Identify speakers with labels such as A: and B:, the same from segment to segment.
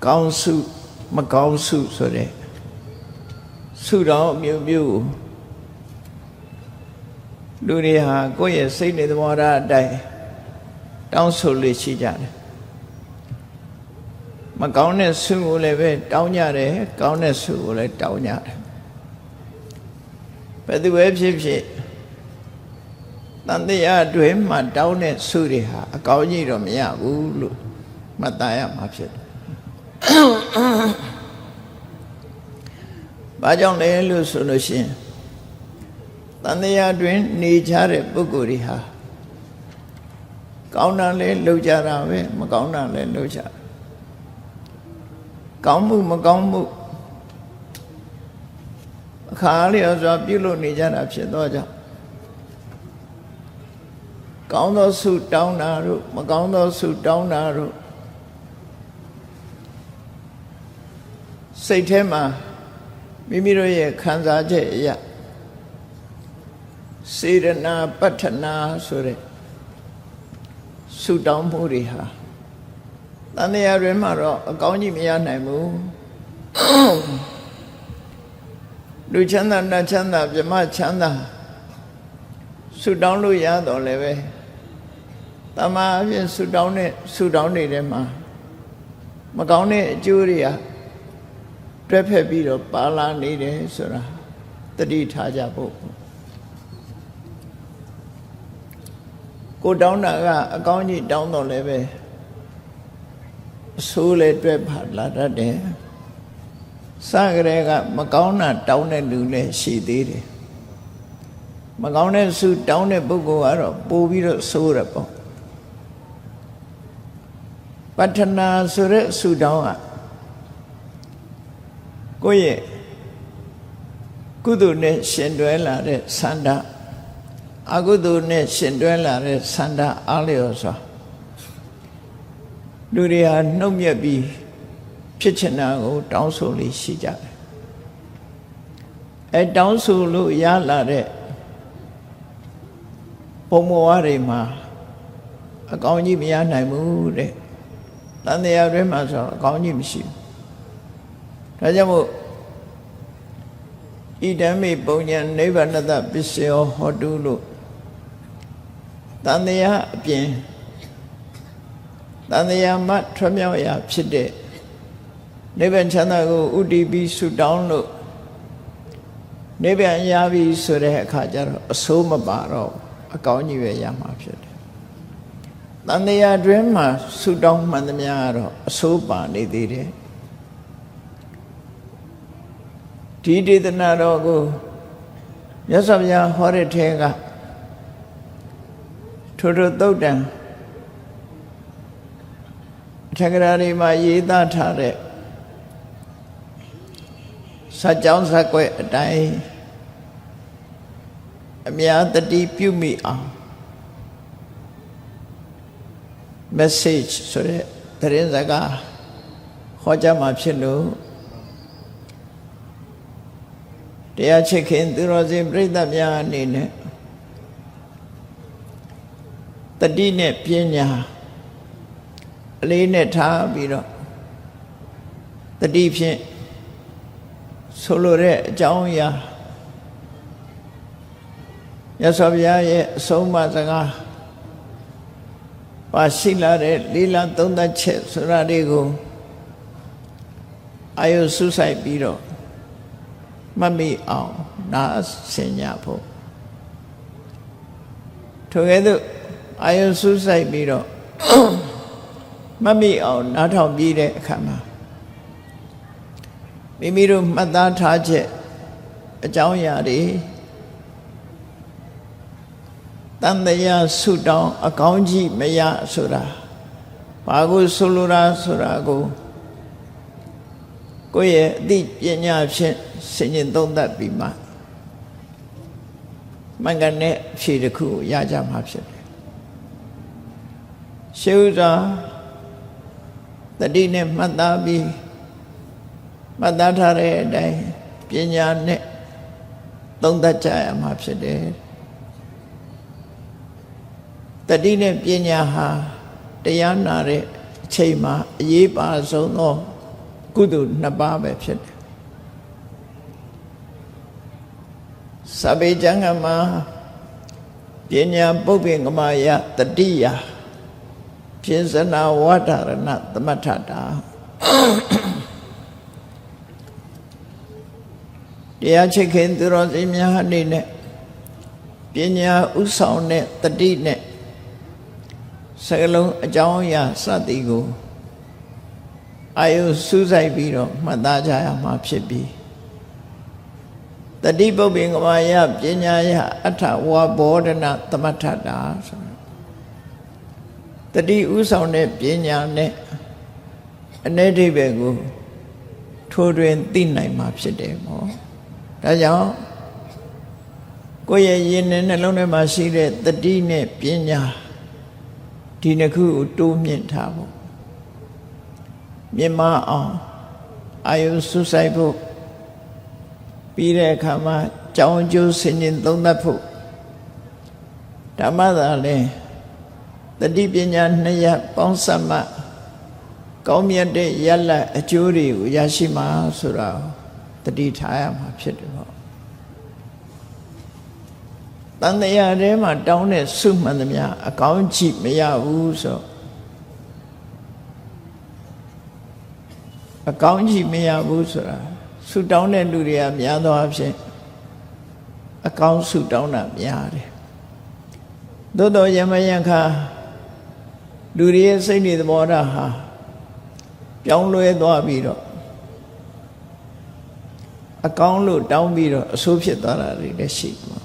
A: ကောင်းစုမကောင်းစုဆိုတဲ့ဆုတောင်းမျိုးမျိုးလူတွေဟာကိုယ့်ရဲ့စိတ်နဲ့သဘောထားအတိုင်းတောင်းဆိုလို့ရှိကြတယ်မကောင်းတဲ့ဆုကိုလည်းပဲတောင်းကြတယ်ကောင်းတဲ့ဆုကိုလည်းတောင်းကြတယ်ဘယ်သူပဲဖြစ်ဖြစ်တန်တရားအတွင်းမှာတောင်းတဲ့ဆုတွေဟာအကောင်းကြီးတော့မရဘူးလို့မှတ်သားရမှာဖြစ်တယ်ဘာကြောင့်လဲလို့ဆိုလို့ရှိရင်တန်တရားအတွင်းနေကြတဲ့ပုဂ္ဂိုလ်တွေဟာကောင်းတာလည်းလုပ်ကြတာပဲမကောင်းတာလည်းလုပ်ကြတယ်ကောင်းမှုမကောင်းမှုအခါလျော်စွာပြုလုပ်နေကြတာဖြစ်သောကြောင့်ကောင်းသောဆုတောင်းတာတို့မကောင်းသောဆုတောင်းတာတို့စိတ်ထဲမှာမိမိတို့ရဲ့ခံစားချက်အရာစေရနာပဋ္ဌနာဆိုတဲ့ဆုတောင်းမှုတွေဟာတန်တရားတွေမှာတော့အကောင်းကြီးမရနိုင်ဘူးလူချမ်းသာနတ်ချမ်းသာဗြဟ္မချမ်းသာဆုတောင်းလို့ရတော့လည်းပဲတမန်အပြင်ဆုတောင်းနေတဲ့မှာမကောင်းတဲ့အကျိုးတွေကတွဲဖက်ပြီးတော့ပါလာနေတယ်ဆိုတာသတိထားကြဖို့ကိုတောင်းတာကအကောင်းကြီးတောင်းတော့လည်းပဲအဆိုးလည်းတွဲဖက်လာတတ်တယ်စကြဲကမကောင်းတာတောင်းတဲ့လူလည်းရှိသေးတယ်မကောင်းတဲ့ဆုတောင်းတဲ့ပုဂ္ဂိုလ်ကတော့ပို့ပြီးတော့ဆိုးရပေါ့ပဋ္ဌနာဆိုတဲ့ဆုတောင်းကကိုယ့်ရဲ့ကုသိုလ်နဲ့ရှင်တွဲလာတဲ့ဆန္ဒအကုသိုလ်နဲ့ရှင်တွဲလာတဲ့ဆန္ဒအားလျော်စွာလူတွေဟာနှုတ်မြက်ပြီးဖြစ်ချင်တာကိုတောင်းဆိုလေးရှိကြတယ်အဲတောင်းဆိုလို့ရလာတဲ့ဘုံဘဝတွေမှာအကောင်းကြီးမရနိုင်ဘူးတဲ့တန်တရားတွေမှာဆိုအကောင်းကြီးမရှိဘူးဒါကြောင့်မို့ဣဒံမိပုံညာနိဗ္ဗာနတပစ္စယောဟောတုလို့တန်တရားအပြင်တန်တရားမှထွမြောက်ရာဖြစ်တဲ့နိဗ္ဗာန်ချမ်းသာကိုဥတည်ပြီးဆုတောင်းလို့နိဗ္ဗာန်ရပြီဆိုတဲ့အခါကျတော့အဆိုးမပါတော့အကောင်းကြီးပဲရမှာဖြစ်တယ်တန်တရားတွင်မှာဆုတောင်းမှန်သမျှကတော့အဆိုးပါနေသေးတယ်ဒီဒေသနာတော်ကိုမြတ်စွာဘုရားဟောတဲ့ထဲကထိုသုတ်တံထက္ကရာတွေမှာရေးသားထားတဲ့စัจ ကြောင်းဇက်ွက်အတိုင်းအများတတိပြုမိအောင် message ဆိုတဲ့သတင်းစကားဟောကြားမှာဖြစ်လို့တရားချစ်ခင်သူတော်စင်ပြိဿများအနေနဲ့တတိနဲ့ပညာအလေးနဲ့ထားပြီးတော့တတိဖြင့်ဆိုလိုတဲ့အကြောင်းအရာမြတ်စွာဘုရားရဲ့အဆုံးအမစကားပါရှိလာတဲ့လေးလံသုံးသပ်ချက်ဆိုတာတွေကိုအာယုစုဆိုင်ပြီးတော့မမိအောင်နားဆင်ကြဖို့ထိုကဲ့သို့အာယုစုဆိုင်ပြီးတော့မမိအောင်နားထောင်ပြီးတဲ့အခါမှာမိမိတို့မှတ်သားထားချက်အကြောင်းအရာတွေတန်တရားဆုတောင်းအကောင်းကြီးမရဆိုတာဘာကိုဆိုလိုတာဆိုတာကိုယ့်ရဲ့အသိပညာဖြင့်ဆင်ခြင်သုံးသပ်ပြီးမှမှန်ကန်တဲ့ဖြေတစ်ခုကိုရကြမှာဖြစ်တယ်ရှေးဥစွာတတိနဲ့မှတ်သားပြီးမှတ်သားထားတဲ့အတိုင်းပညာနဲ့သုံးသပ်ကြရမှာဖြစ်တယ်တတိနဲ့ပညာဟာတရားနာတဲ့အချိန်မှာအရေးပါဆုံးသော ကုသိုလ်နှစ်ပါးပဲဖြစ်တယ်စာပေကျမ်းဂန်မှာပညာပုပ္ပေကမယတတိယพิสนาဝါဒရဏသမထတာတရားချစ်ခင်သူတော်စင်များအနေနဲ့ပညာဥဆောင်တဲ့တတိနဲ့စကလုံးအကြောင်းအရာစသည်ကိုအာယုစူးစိုက်ပြီးတော့မှတ်သားကြရမှာဖြစ်ပြီးတတိပုပ္ပေကမယပညာယအထဝါဘောဓနာသမထတာဆိုတတိဥဆောင်တဲ့ပညာနဲ့အနေအဓိပ္ပာယ်ကိုထိုးတွင်သိနိုင်မှာဖြစ်တယ်ပေါ့ဒါကြောင့်ကိုယ့်ရဲ့ယဉ်နဲ့နှလုံးထဲမှာရှိတဲ့တတိနဲ့ပညာဒီနှစ်ခုကိုတိုးမြင့်ထားဖို့မြင့်မအောင်အာယုစူးစိုက်ဖို့ပြီးတဲ့အခါမှာကြောင်းကျိုးဆင်ခြင်သုံးသပ်ဖို့ဓမ္မသာလည်းတတိပညာနှစ်ရပ်ပေါင်းစပ်မှကောင်းမြတ်တဲ့ရလဒ်အကျိုးတွေကိုရရှိမှာဆိုတာတတိထားရမှာဖြစ်တယ်ပေါ့တန်တရားထဲမှာတောင်းတဲ့ဆုမှန်သမျှအကောင်းကြည့်မရဘူးဆိုအကောင်းကြည့်မရဘူးဆိုတာဆုတောင်းတဲ့လူတွေကများသောအားဖြင့်အကောင်းဆုတောင်းတာများတယ်သို့တော်ယမယံခါလူတွေရဲ့စိတ်နေသဘောထားဟာပြောင်းလဲသွားပြီးတော့အကောင်းလို့တောင်းပြီးတော့အဆိုးဖြစ်သွားတာတွေလည်းရှိမှာ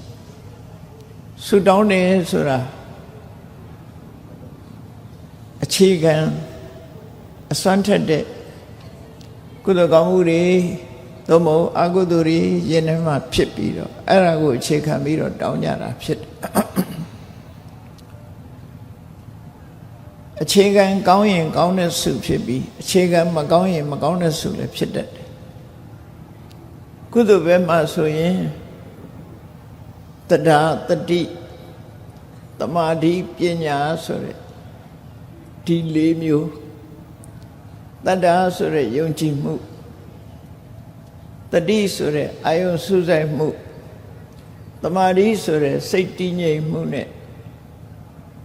A: ဆုတောင်းတယ်ဆိုတာအခြေခံအစွမ်းထက်တဲ့ကုသိုလ်ကောင်းမှုတွေသို့မဟုတ်အကုသိုလ်တွေယဉ်ထဲမှာဖြစ်ပြီးတော့အဲ့ဒါကိုအခြေခံပြီးတော့တောင်းကြတာဖြစ်တယ်အခြေခံကောင်းရင်ကောင်းတဲ့ဆုဖြစ်ပြီးအခြေခံမကောင်းရင်မကောင်းတဲ့ဆုလည်းဖြစ်တတ်တယ်ကုသိုလ်ဘက်မှာဆိုရင်တဒါတတိသမာဓိပညာဆိုတဲ့ဒီလေးမျိုးတဒါဆိုတဲ့ယုံကြည်မှုတတိဆိုတဲ့အာယုစူးစိုက်မှုသမာဓိဆိုတဲ့စိတ်တည်ငြိမ်မှုနဲ့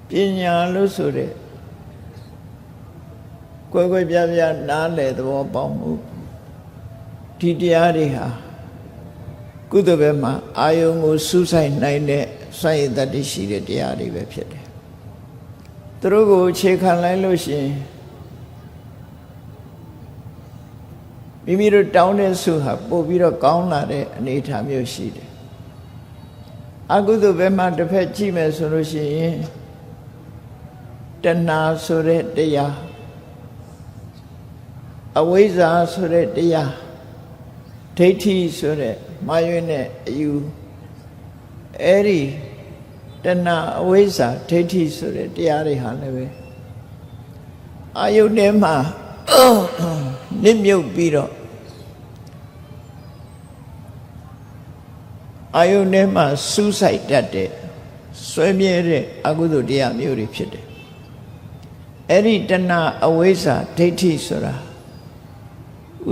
A: ပညာလို့ဆိုတဲ့ကွယ်ကွယ်ပြားပြားနားလည်သဘောပေါက်မှုဒီတရားတွေဟာကုသိုလ်ဘက်မှာအာယုံကိုစူးစိုက်နိုင်တဲ့စွမ်းရည်တတ္တိရှိတဲ့တရားတွေပဲဖြစ်တယ်သူတို့ကိုအခြေခံလိုက်လို့ရှိရင်မိမိတို့တောင်းတဲ့ဆုဟာပို့ပြီးတော့ကောင်းလာတဲ့အနေအထားမျိုးရှိတယ်အကုသိုလ်ဘက်မှာတစ်ဖက်ကြည့်မယ်ဆိုလို့ရှိရင်တဏှာဆိုတဲ့တရားအဝိဇ္ဇာဆိုတဲ့တရားဒိဋ္ဌိဆိုတဲ့မှားယွင်းတဲ့အယူအဲ့ဒီတဏှာအဝိဇ္ဇာဒိဋ္ဌိဆိုတဲ့တရားတွေဟာလည်းပဲအာယုန်ထဲမှာနစ်မြုပ်ပြီးတော့အာယုန်ထဲမှာစူးစိုက်တတ်တဲ့ဆွဲမြဲတဲ့အကုသိုလ်တရားမျိုးတွေဖြစ်တယ်အဲ့ဒီတဏှာအဝိဇ္ဇာဒိဋ္ဌိဆိုတာ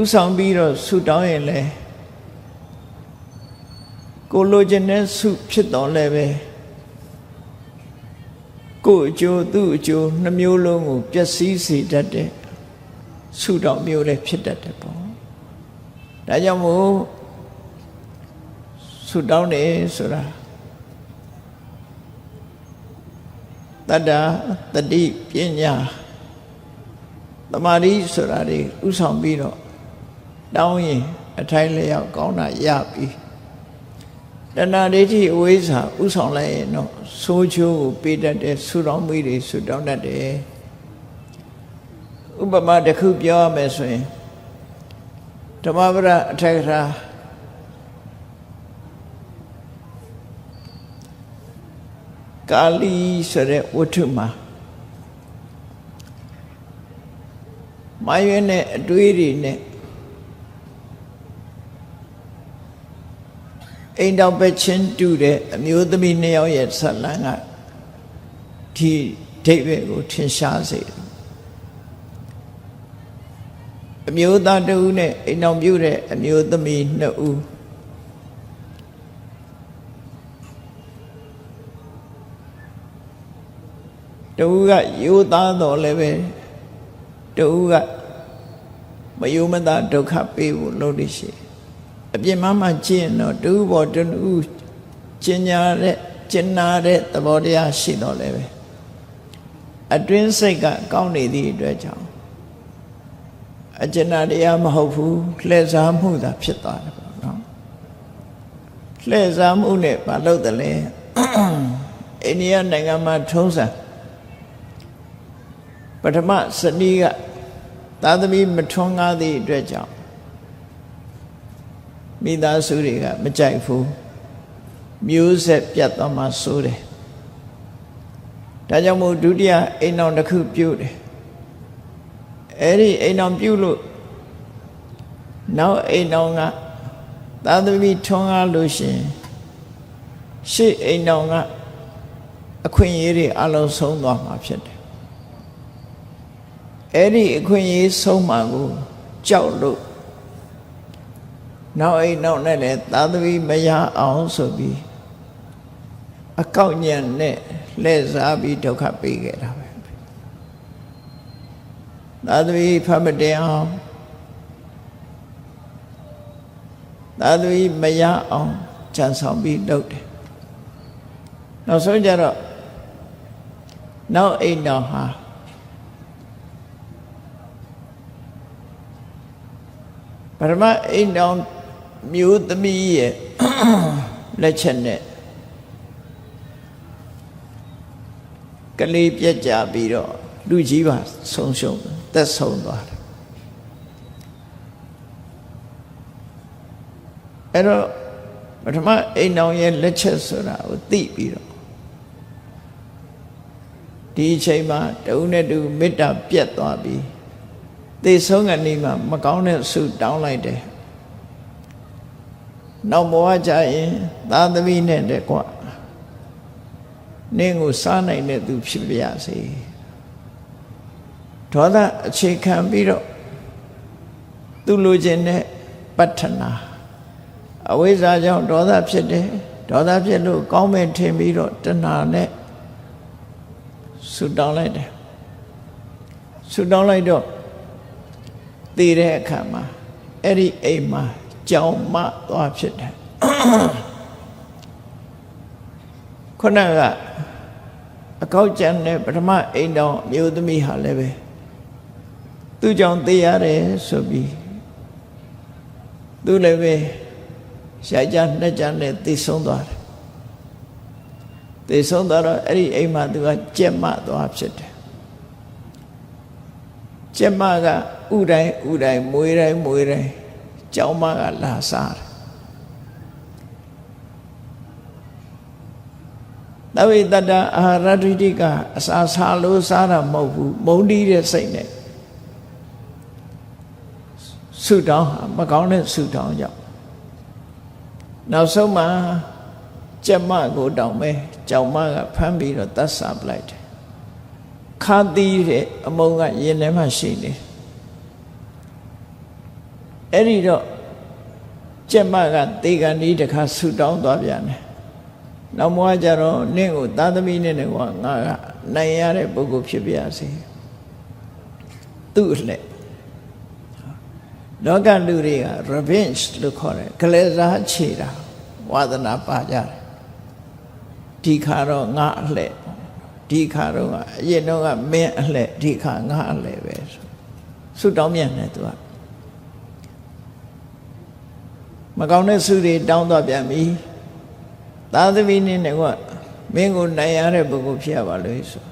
A: ဥဆောင်ပြီးတော့ဆုတောင်းရင်လည်းကိုလိုချင်တဲ့ဆုဖြစ်တော်လည်းပဲကိုယ်အကျိုးသူ့အကျိုးနှမျိုးလုံးကိုပျက်စီးစေတတ်တဲ့ဆုတောင်းမျိုးလည်းဖြစ်တတ်တယ်ပေါ့ဒါကြောင့်မို့ဆုတောင်းတယ်ဆိုတာတတ္တတတိပညာသမာဓိဆိုတာတွေဥဆောင်ပြီးတော့တောင်းရင်အထိုင်လျောက်ကောင်းတာရပြီတဏှာဒိဋ္ဌိအဝိဇ္ဇာဥဆောင်လိုက်ရင်တော့ဆိုးချိုးကိုပေးတတ်တဲ့ဆုတောင်းမှုတွေဆုတောင်းတတ်တယ်ဥပမာတစ်ခုပြောရမယ်ဆိုရင်ဓမ္မပဒအထက်ကထာကာလီဆိုတဲ့ဝတ္ထုမှာမာရွေးနဲ့အတွေးတွေနဲ့အိမ်တော်ပဲချင်းတူတဲ့အမျိုးသမီးနှစ်ယောက်ရဲ့ဇာတ်လမ်းကဒီဒိဗ္ဗေကိုထင်ရှားစေတယ် အမျိုးသားတစ်ဦးနဲ့အိမ်အောင်ပြုတဲ့အမျိုးသမီးနှစ်ဦးတစ်ဦးကရိုးသားတော်လည်းပဲတစ်ဦးကမယုံမသာဒုက္ခပေးဖို့လုပ်လို့ရှိအပြင်မှကျင့်တော့တစ်ဦးပေါ်တစ်ဦးကျင်ညာတဲ့ကျင်နာတဲ့သဘောတရားရှိတော်လည်းပဲအတွင်းစိတ်ကကောင်းနေသည့်အတွက်ကြောင့်အကျဉ်းတရားမဟုတ်ဘူးလှည့်စားမှုသာဖြစ်သွားတယ်ပေါ့နော်လှည့်စားမှုနဲ့မလုပ်တယ်လေအိန္ဒိယနိုင်ငံမှာထုံးစံပထမစနီးကသာသမီမထွန်းကားသည့်အတွက်ကြောင့်မိသားစုတွေကမကြိုက်ဘူးမျိုးဆက်ပြတ်သွားမှစိုးတယ်ဒါကြောင့်မို့ဒုတိယအိမ်အောင်တစ်ခုပြုတ်တယ်အဲ့ဒီအိမ်အောင်ပြုတ်လို့နောက်အိမ်အောင်ကသာသမီထွန်းကားလို့ရှင်ရှေ့အိမ်အောင်ကအခွင့်အရေးတွေအလုံးဆုံးသွားမှာဖြစ်တယ်အဲ့ဒီအခွင့်အရေးဆုံးမှကိုကြောက်လို့နောက်အိမ်နောက်နဲ့လည်းသာသမီမရအောင်ဆိုပြီးအကောက်ညံနဲ့လှည့်စားပြီးဒုက္ခပေးခဲ့တာပဲသာသမီဖတ်မတင်အောင်သာသမီမရအောင်ကြံဆောင်ပြီးလုပ်တယ်နောက်ဆုံးကြတော့နောက်အိမ်တော်ဟာပရမအိမ်တော်မျိုးသမီးရဲ့လက်ချက်နဲ့ကလေးပြက်ကြပြီးတော့လူကြီးပါဆုံးရှုံးသက်ဆုံးသွားတယ်အဲ့တော့ပထမအိမ်တော်ရဲ့လက်ချက်ဆိုတာကိုသိပြီးတော့ဒီအချိန်မှာတဦးနဲ့တူမေတ္တာပြတ်သွားပြီးသေဆုံးကနေမှမကောင်းတဲ့ဆုတောင်းလိုက်တယ်နောက်ဘဝကြရင်သာသမီနဲ့တကွနင်းကိုစားနိုင်တဲ့သူဖြစ်ပါစေဒေါသအခြေခံပြီးတော့သူလိုချင်တဲ့ပတ္ထနာအဝိဇ္ဇာကြောင့်ဒေါသဖြစ်တယ်ဒေါသဖြစ်လို့ကောင်းမဲ့ထင်ပြီးတော့တဏှာနဲ့ဆုတောင်းလိုက်တယ်ဆုတောင်းလိုက်တော့သိတဲ့အခါမှာအဲ့ဒီအိမ်မှာကြောင်မသွားဖြစ်တယ်ခုနကအကောက်ကျန်တဲ့ပထမအိမ်တော်မျိုးသမီးဟာလည်းပဲသူကြောင့်သိရတယ်ဆိုပြီးသူလည်းပဲရှားကြနှစ်ကြနဲ့သိဆုံးသွားတယ်သိဆုံးသွားတော့အဲ့ဒီအိမ်မှာသူကကြက်မသွားဖြစ်တယ်ကျမကဥတိုင်းမွေးတိုင်းကျောင်းမကလာစားတယ်သဝိတ္တအာရဒိဋ္ဌိကအစာစားလို့စားတာမဟုတ်ဘူးမုန်းတီးတဲ့စိတ်နဲ့ဆုတောင်းမကောင်းတဲ့ဆုတောင်းကြောင့်နောက်ဆုံးမှာကျမကိုတောင်းမဲ့ကျောင်းမကဖမ်းပြီးတော့တတ်စားပလိုက်တယ်ခါသီးတဲ့အမုန်းကရင်ထဲမှာရှိနေအဲ့ဒီတော့ကျက်မကသေကန်ဒီတခါဆူတောင်းသွားပြန်တယ်နောက်မှကြတော့နင့်ကိုသာသမီနဲ့ကွာငါကနိုင်ရတဲ့ပုဂ္ဂိုလ်ဖြစ်ပါစေသူ့အလှလောကလူတွေက revenge လို့ခေါ်တယ်ကလေးစားချေတာဝါသနာပါကြတယ်ဒီခါတော့ငါအလှဒီခါတော့အရင်တော့ကမင်းအလှဒီခါငါအလှပဲဆုတောင်းမြန်တယ်သူကမကောင်းတဲ့ဆုတွေတောင်းတော့ပြန်ပြီသာသမီနဲ့ကွာမင်းကိုနိုင်ရတဲ့ပုဂ္ဂိုလ်ဖြစ်ရပါလို့ဆို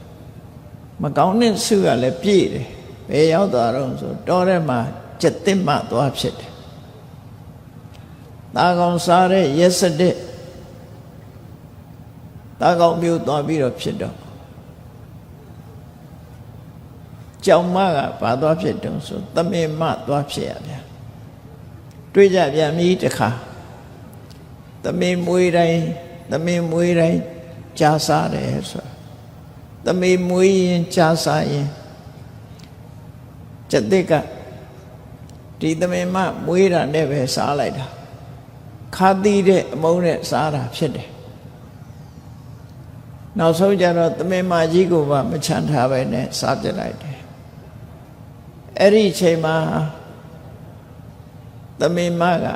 A: မကောင်းတဲ့ဆုကလည်းပြည့်တယ်ဘယ်ရောက်သွားတော့ဆိုတောထဲမှာကျက်တစ်မှသွားဖြစ်တယ်တာကောင်စားတဲ့ရက်စတဲ့တာကောင်မျိုးသွားပြီးတော့ဖြစ်တော့ကြောင်မကဘာသွားဖြစ်တုံးဆိုသမင်မသွားဖြစ်ရဗျာတွေ့ကြပြန်ပြီတခါသမင်မွေးတိုင်းကြားစားတယ်ဆိုသမင်မွေးရင်ကြားစားရင်ကျက်တစ်က ဒီသမင်မမွေးတာနဲ့ပဲစားလိုက်တာခါသီးတဲ့အမုန်းနဲ့စားတာဖြစ်တယ်နောက်ဆုံးကျတော့သမင်မကြီးကိုပါမချမ်းထားပဲနဲ့စားပြလိုက်တယ်အဲ့ဒီအချိန်မှာသမင်မက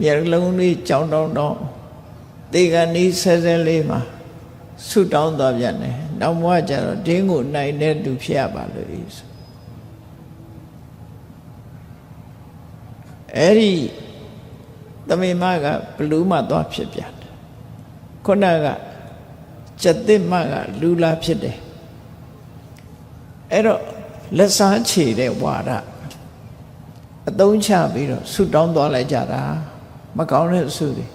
A: မျက်လုံးလေးကြောင်တောင်းတောင်းတေကန်ဤဆဲဆဲလေးမှာဆုတောင်းသွားပြန်တယ်နောက်ဘဝကျတော့ဒင်းကိုနိုင်တဲ့သူဖြစ်ရပါလို့ဆိုအဲ့ဒီသမင်မကဘလူးမှသွားဖြစ်ပြန်တယ်ခုနကကျက်သစ်မကလူလာဖြစ်တယ်အဲ့တော့လက်စားချေတဲ့ဝါဒအသုံးချပြီးတော့ဆုတောင်းသွားလိုက်ကြတာမကောင်းတဲ့ဆုတွေ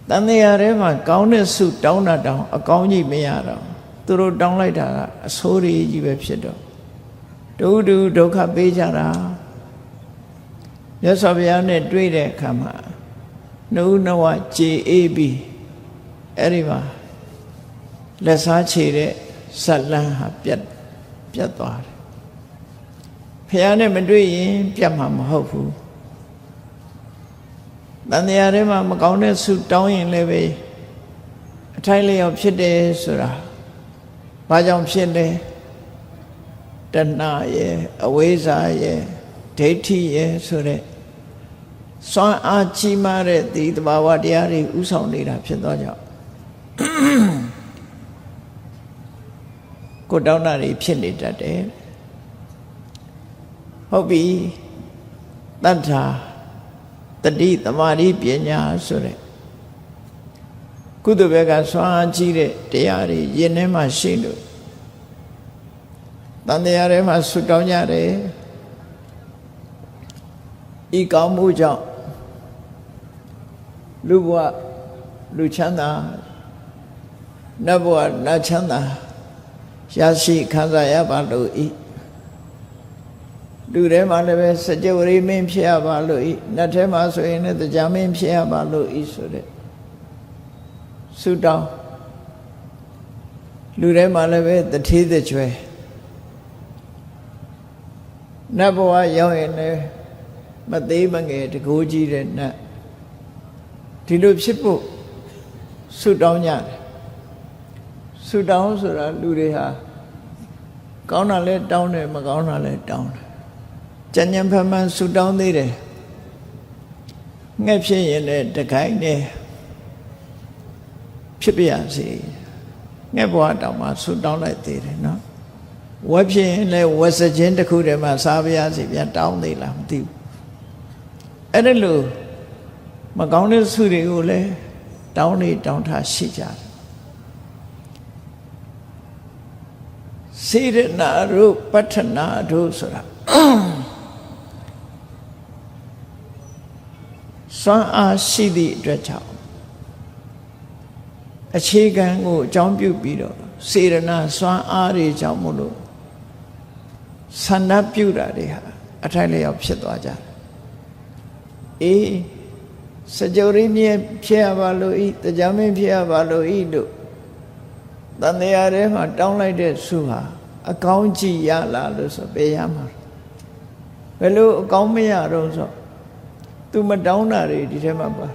A: တန်တရားထဲမှာကောင်းတဲ့ဆုတောင်းတာတောင်းအကောင်းကြီးမရတော့သူတို့တောင်းလိုက်တာကအဆိုးကြီးပဲဖြစ်တော့ဒုက္ခပေးကြတာမြတ်စွာဘုရားနဲ့တွေ့တဲ့အခါမှာနှုတ်နဝကြည်အေးပြီးအဲ့ဒီမှာလက်စားချေတဲ့ဇက်လန်းဟာပြတ်သွားတယ်ဘုရားနဲ့မတွေ့ရင်ပြတ်မှာမဟုတ်ဘူးတန်တရားထဲမှာမကောင်းတဲ့ဆုတောင်းရင်လည်းပဲအထိုက်လျောက်ဖြစ်တယ်ဆိုတာဘာကြောင့်ဖြစ်လဲတဏှာရဲ့အဝိဇ္ဇာရဲ့ဒိဋ္ဌိရဲ့ဆိုတဲ့စွမ်းအားကြီးမားတဲ့ဒီသဘာဝတရားတွေဥဆောင်နေတာဖြစ်သောကြောင့်ကိုတောင်းတာတွေဖြစ်နေတတ်တယ်ဟုတ်ပြီတတ္ထာတတိသမာဓိပညာဆိုတဲ့ကုသိုလ်ဘက်ကစွမ်းအားကြီးတဲ့တရားတွေယင်ထဲမှာရှိလို့တန်တရားထဲမှာဆုတောင်းကြတယ်ဤကောင်းမှုကြောင့်လူဘဝလူချမ်းသာနတ်ဘဝနတ်ချမ်းသာရရှိခံစားရပါလို့ဤလူထဲမှာလည်းပဲစကြဝဠာမင်းဖြစ်ရပါလို့ဤနတ်ထဲမှာဆိုရင်လည်းတရားမင်းဖြစ်ရပါလို့ဤဆိုတဲ့ဆုတောင်းလူထဲမှာလည်းပဲတထေးတကြွယ်နတ်ဘဝရောက်ရင်လည်းမသေးမငယ်တကိုးကြီးတဲ့နတ်ဒီလိုဖြစ်ဖို့ဆုတောင်းကြတယ်ဆုတောင်းဆိုတာလူတွေဟာကောင်းတာလဲတောင်းတယ်မကောင်းတာလဲတောင်းတယ်ကြံ့ကြံ့ဖန်ဖန်ဆုတောင်းသေးတယ်ငှက်ဖြစ်ရင်လည်းတခိုင်းနဲ့ဖြစ်ပြရစီငှက်ဘဝတောင်မှဆုတောင်းလိုက်သေးတယ်နော်ဝက်ဖြစ်ရင်လည်းဝက်စခြင်းတစ်ခုတည်းမှစားပြရစီပြန်တောင်းသေးလားမသိဘူးအဲ့ဒါလို့မကောင်းတဲ့ဆုတွေကိုလည်းတောင်းနေတောင်းထားရှိကြတယ်စေရနာတို့ပဋ္ဌနာတို့ဆိုတာစွမ်းအားရှိသည့်အတွက်ကြောင့်အခြေခံကိုအကြောင်းပြုပြီးတော့စေရနာစွမ်းအားတွေကြောင့်မို့လို့ဆန္ဒပြုတာတွေဟာအထိုက်လျောက်ဖြစ်သွားကြတယ်အေးစကြဝဠာမြဲဖြစ်ရပါလို့ဤတရားမင်းဖြစ်ရပါလို့ဤတို့တန်တရားထဲမှာတောင်းလိုက်တဲ့ဆုဟာအကောင်းကြီးရလာလို့ဆိုပေးရမှာဘယ်လိုအကောင်းမရတော့ဆိုသူမတောင်းတာတွေဒီထဲမှာပါတယ်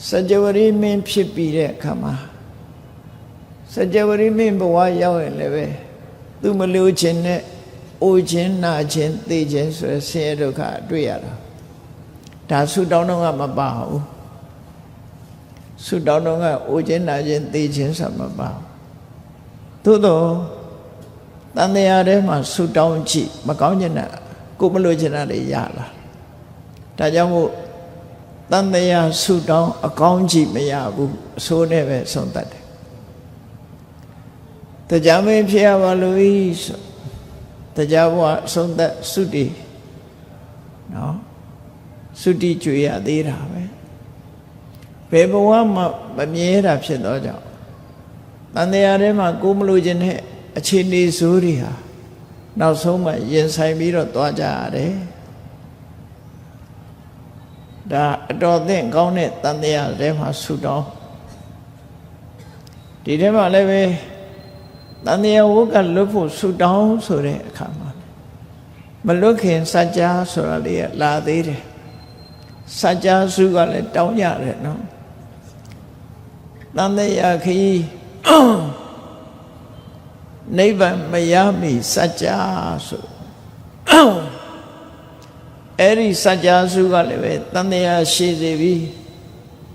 A: စကြဝဠာမင်းဖြစ်ပြီးတဲ့အခါမှာစကြဝဠာမင်းဘဝရောက်ရင်လည်းပဲသူမလို့ခြင်းနဲ့အိုခြင်းနာခြင်းသိခြင်းဆိုရဆင်းရဲဒုက္ခတွေ့ရတာဒါဆုတောင်းတော့ကမပါဘူးဆုတောင်းတော့ကအိုခြင်းနာခြင်းသိခြင်းဆိုမပါဘူးသို့တော့တန်တရားထဲမှာဆုတောင်းကြည့်မကောင်းခြင်းနဲ့ကိုမလို့ခြင်းနဲ့ရလာဒါကြောင့်မို့တန်တရားဆုတောင်းအကောင်းကြည့်မရဘူးအဆိုးနဲ့ပဲဆုံးတတ်တယ်တရားမင်းဖြစ်ရပါလို့ဆိုတရားဘဝဆုံးသက်သုတိနော်သုတိကြွေရသေးတာပဲဘယ်ဘဝမှမမြဲတာဖြစ်တော့ကြောင့်တန်တရားထဲမှာကိုမလို့ခြင်းနဲ့အခြေအနေဆိုးတွေဟာနောက်ဆုံးမှရင်ဆိုင်ပြီးတော့သွားကြရတယ်ဒါအတော်သင့်ကောင်းတဲ့တန်တရားထဲမှာဆုတောင်းဒီထဲမှာလည်းပဲတန်တရားဝုကလွတ်ဖို့ဆုတောင်းဆိုတဲ့အခါမှာ မလွတ်ခင်စัจ जा ဆိုတာလေးလာသေးတယ်စัจ जा စုကလည်းတောင်းရတယ်နော်တန်တရားခရီးနိဗ္ဗာန်မရမီစัจ जा ဆိုအဲ့ဒီစัจ जा စုကလည်းပဲတန်တရားရှိစေပြီ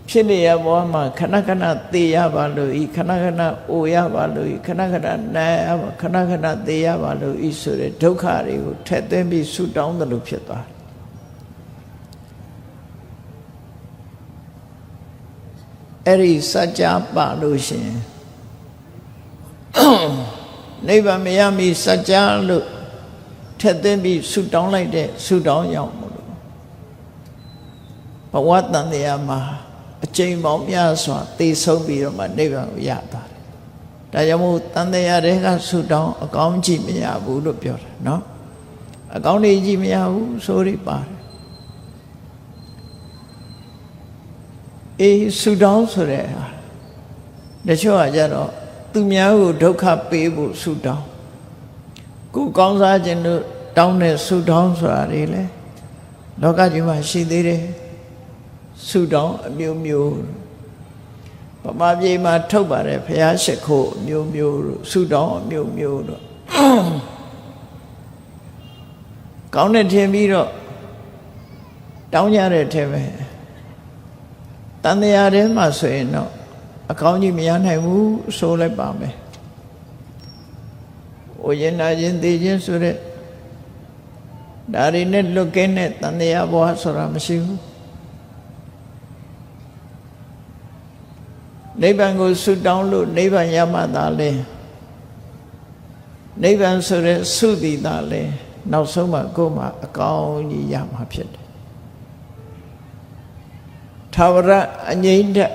A: ဖြစ်နေရဘဝမှာခဏခဏသေရပါလို့ဤခဏခဏအိုရပါလို့ဤခဏခဏနာရပါခဏခဏသေရပါလို့ဤဆိုတဲ့ဒုက္ခတွေကိုထက်သွင်းပြီးဆုတောင်းတယ်လို့ဖြစ်သွားတယ်အဲ့ဒီစัจ जा ပါလို့ရှိရင်နိဗ္ဗာန်မရမီစัจ जा လို့ထက်သွင်းပြီးဆုတောင်းလိုက်တဲ့ဆုတောင်းရောက်မလို့ဘဝတန်တရားမှာအကျဉ်းပေါင်းများစွာသိဆုံးပြီးတော့မှနိဗ္ဗာန်ကိုရသွားတယ်။ဒါကြောင့်မို့တန်တရားတွေကဆုတောင်းအကောင်းကြည့်မရဘူးလို့ပြောတာနော်။အကောင်းကြီးကြည့်မရဘူးဆိုရပါတယ်။အေးဆုတောင်းဆိုတဲ့ဟာတချို့ကကြတော့သူများကိုဒုက္ခပေးဖို့ဆုတောင်းကိုကောင်းစားခြင်းတို့တောင်းတဲ့ဆုတောင်းဆိုတာတွေလေလောကကြီးမှာရှိသေးတယ်ဆုတောင်းအမျိုးမျိုးပမာပြေမှာထုတ်ပါတယ်ဘုရားရှိခိုးအမျိုးမျိုးတို့ဆုတောင်းအမျိုးမျိုးတို့ကောင်းတဲ့ထင်ပြီးတော့တောင်းကြတဲ့ထဲပဲတန်တရားထဲမှာဆိုရင်တော့အကောင်းကြီးမရနိုင်ဘူးဆိုလိုက်ပါမယ်။အိုရင်နာခြင်းသိခြင်းဆိုတဲ့ဒါတွေနဲ့လွတ်ကင်းတဲ့တန်တရားဘဝဆိုတာမရှိဘူး။နိဗ္ဗာန်ကိုဆုတောင်းလို့နိဗ္ဗာန်ရမှသာလဲနိဗ္ဗာန်ဆိုတဲ့ဆုတည်သာလဲနောက်ဆုံးမှကိုယ်မှာအကောင်းကြီးရမှာဖြစ်တယ်။ထာဝရအငြိမ့်တဲ့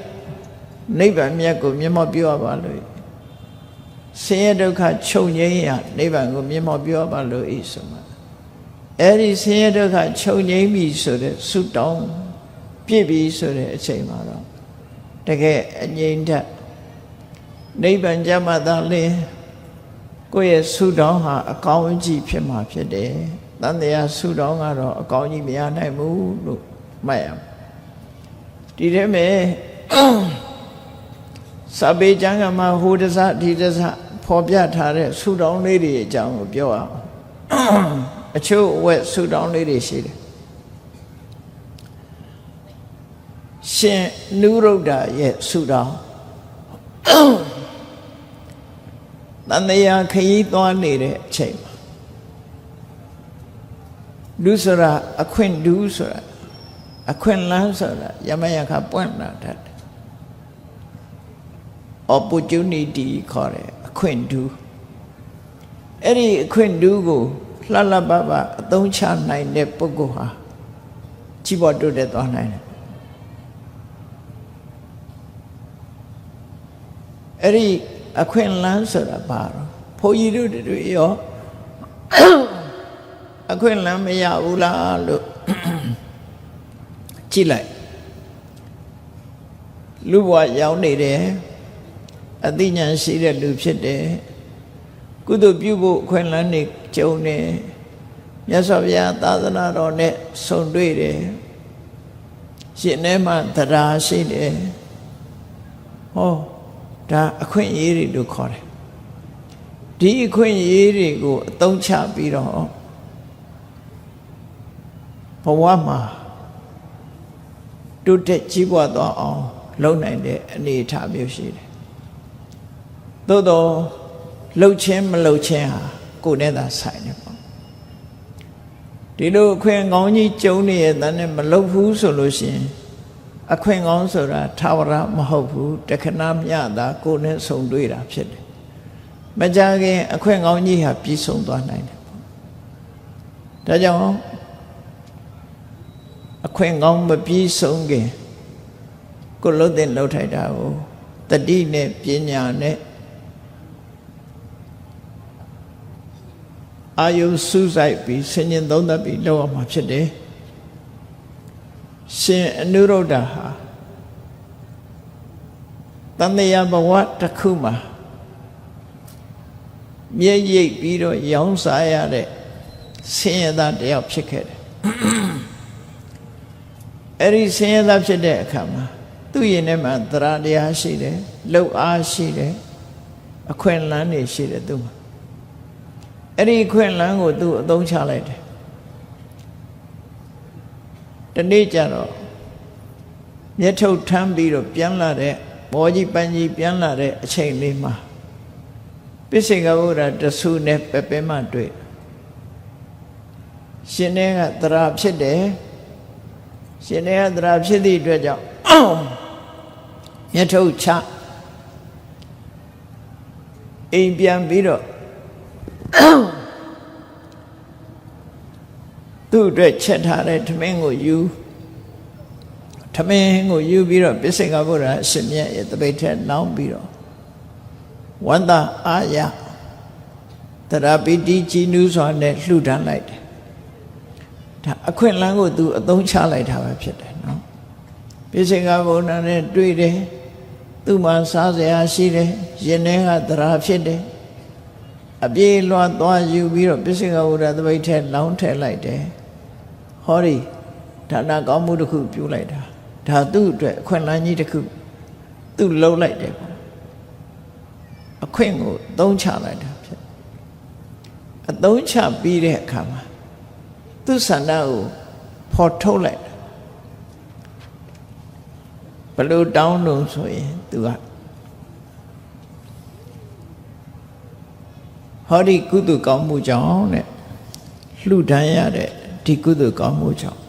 A: နိဗ္ဗာန်မြတ်ကိုမျက်မှောက်ပြုရပါလို့ဆင်းရဲဒုက္ခချုပ်ငြိမ်းရနိဗ္ဗာန်ကိုမျက်မှောက်ပြုရပါလို့ဤဆိုမှာအဲ့ဒီဆင်းရဲဒုက္ခချုပ်ငြိမ်းပြီဆိုတဲ့ဆုတောင်းပြည့်ပြီဆိုတဲ့အချိန်မှာတော့တကယ်အငြိမ့်တဲ့နိဗ္ဗာန်ကြမှာသာလေကိုယ့်ရဲ့ဆုတောင်းဟာအကောင်းကြီးဖြစ်မှာဖြစ်တယ်။တန်တရားဆုတောင်းကတော့အကောင်းကြီးမရနိုင်ဘူးလို့မှတ်ရမယ်။ဒီထဲမှာစာပေကျမ်းကမှာဟိုတစဒီတစဖော်ပြထားတဲ့ဆုတောင်းလေးတွေအကြောင်းကိုပြောအောင်အချို့ဝက်ဆုတောင်းလေးတွေရှိတယ်ရှင်နုရုဒ္ဓရဲ့ဆုတောင်းတန်တရားခရီးသွားနေတဲ့အချိန်မှာဒုစရအခွင့်ဒုဆိုတာအခွင့်လန်းဆိုတာယမယခပွင့်လာတတ်တယ် opportunity ခေါ်တယ်အခွင့်ဒုအဲ့ဒီအခွင့်ဒုကိုလှလှပပအသုံးချနိုင်တဲ့ပုဂ္ဂိုလ်ဟာကြီးပေါ်တိုးတက်သွားနိုင်တယ်အဲ့ဒီအခွင့်လန်းဆိုတာဘာတော့ဘုန်းကြီးတို့တွေရောအခွင့်လန်းမရဘူးလားလို့ကြည့်လိုက်လူဘဝရောက်နေတယ်အသိဉာဏ်ရှိတဲ့လူဖြစ်တယ်ကုသိုလ်ပြုဖို့အခွင့်လန်းနေကြုံနေမြတ်စွာဘုရားသာသနာတော်နဲ့ဆုံတွေ့တယ်ရှင်ထဲမှာတရားရှိတယ်ဟောဒါအခွင့်အရေးတွေလို့ခေါ်တယ်ဒီအခွင့်အရေးတွေကိုအသုံးချပြီးတော့ဘဝမှာတိုးတက်ကြီးပွားသွားအောင်လုပ်နိုင်တဲ့အနေအထားမျိုးရှိတယ်သို့တော့လှုပ်ခြင်းမလှုပ်ခြင်းဟာကိုယ်နဲ့သာဆိုင်တယ်ပေါ့ဒီလိုအခွင့်ကောင်းကြီးကျုံနေရဲ့တန်းနဲ့မလှုပ်ဘူးဆိုလို့ရှိရင်အခွင့်ကောင်းဆိုတာထာဝရမဟုတ်ဘူးတခဏမျှတာကိုယ်နဲ့ဆုံတွေ့တာဖြစ်တယ်မကြခင်အခွင့်ကောင်းကြီးဟာပြည့်စုံသွားနိုင်တယ်ပေါ့ဒါကြောင့်အခွင့်ကောင်းမပြည့်စုံခင်ကိုယ်လှုပ်တဲ့လှုပ်ထိုက်တာကိုတတိနဲ့ပညာနဲ့အာယုစူးစိုက်ပြီးဆင်ញင်သုံးသပ်ပြီးလုပ်ရမှာဖြစ်တယ်ရှင်အနုရုဒ္ဓဟာတန်တရားဘဝတစ်ခုမှာမျက်ရိပ်ပြီးတော့ရောင်းစားရတဲ့ ဆင်းရဲသားတယောက်ဖြစ်ခဲ့တယ်အဲ့ဒီဆင်းရဲသားဖြစ်တဲ့အခါမှာသူ့ရင်ထဲမှာသရတရားရှိတယ်လှုပ်အားရှိတယ်အခွင့်အလမ်းတွေရှိတယ်သူ့မှာအဲ့ဒီအခွင့်အလမ်းကိုသူအသုံးချလိုက်တယ်တနေ့ကျတော့မျက်ထုတ်ထမ်းပြီးတော့ပြန်လာတဲ့ဘောကြီးပန်းကြီးပြန်လာတဲ့အချိန်လေးမှာပိစိကဗုဒ္ဓတဆူနဲ့ပဲမှတွေ့ရှင်နေကသရဖြစ်တယ်ရှင်နေကသရဖြစ်သည့်အတွက်ကြောင့်မျက်ထုတ်ချအိမ်ပြန်ပြီးတော့သူ့အတွက်ချက်ထားတဲ့ထမင်းကိုယူပြီးတော့ပိစိကဗုဒ္ဓအရှင်မြတ်ရဲ့တပိတ်ထက်လောင်းပြီးတော့ဝန္တာအာရတရာပိတိကြည်နူးစွာနဲ့လှူဒန်းလိုက်တယ်ဒါအခွင့်အလမ်းကိုသူအသုံးချလိုက်တာပဲဖြစ်တယ်နော်ပိစိကဗုဒ္ဓနဲ့တွေ့တယ်သူ့မှာစားစရာရှိတယ်ရင်ထဲကတရာဖြစ်တယ်အပြေးလွှားသွားယူပြီးတော့ပိစိကဗုဒ္ဓတပိတ်ထက်လောင်းထည့်လိုက်တယ်ဟောဒီဒါနကောင်းမှုတစ်ခုပြုလိုက်တာဒါသူ့အတွက်အခွင့်အလမ်းကြီးတစ်ခုသူ့လုံးလိုက်တယ်ပေါ့အခွင့်ကိုသုံးချလိုက်တာဖြစ်အသုံးချပြီးတဲ့အခါမှာသူ့ဆန္ဒကိုဖော်ထုတ်လိုက်တာဘယ်လိုတောင်းလို့ဆိုရင်သူကဟောဒီကုသိုလ်ကောင်းမှုကြောင့်တဲ့လှူဒန်းရတဲ့ဒီကုသိုလ်ကောင်းမှုကြောင့်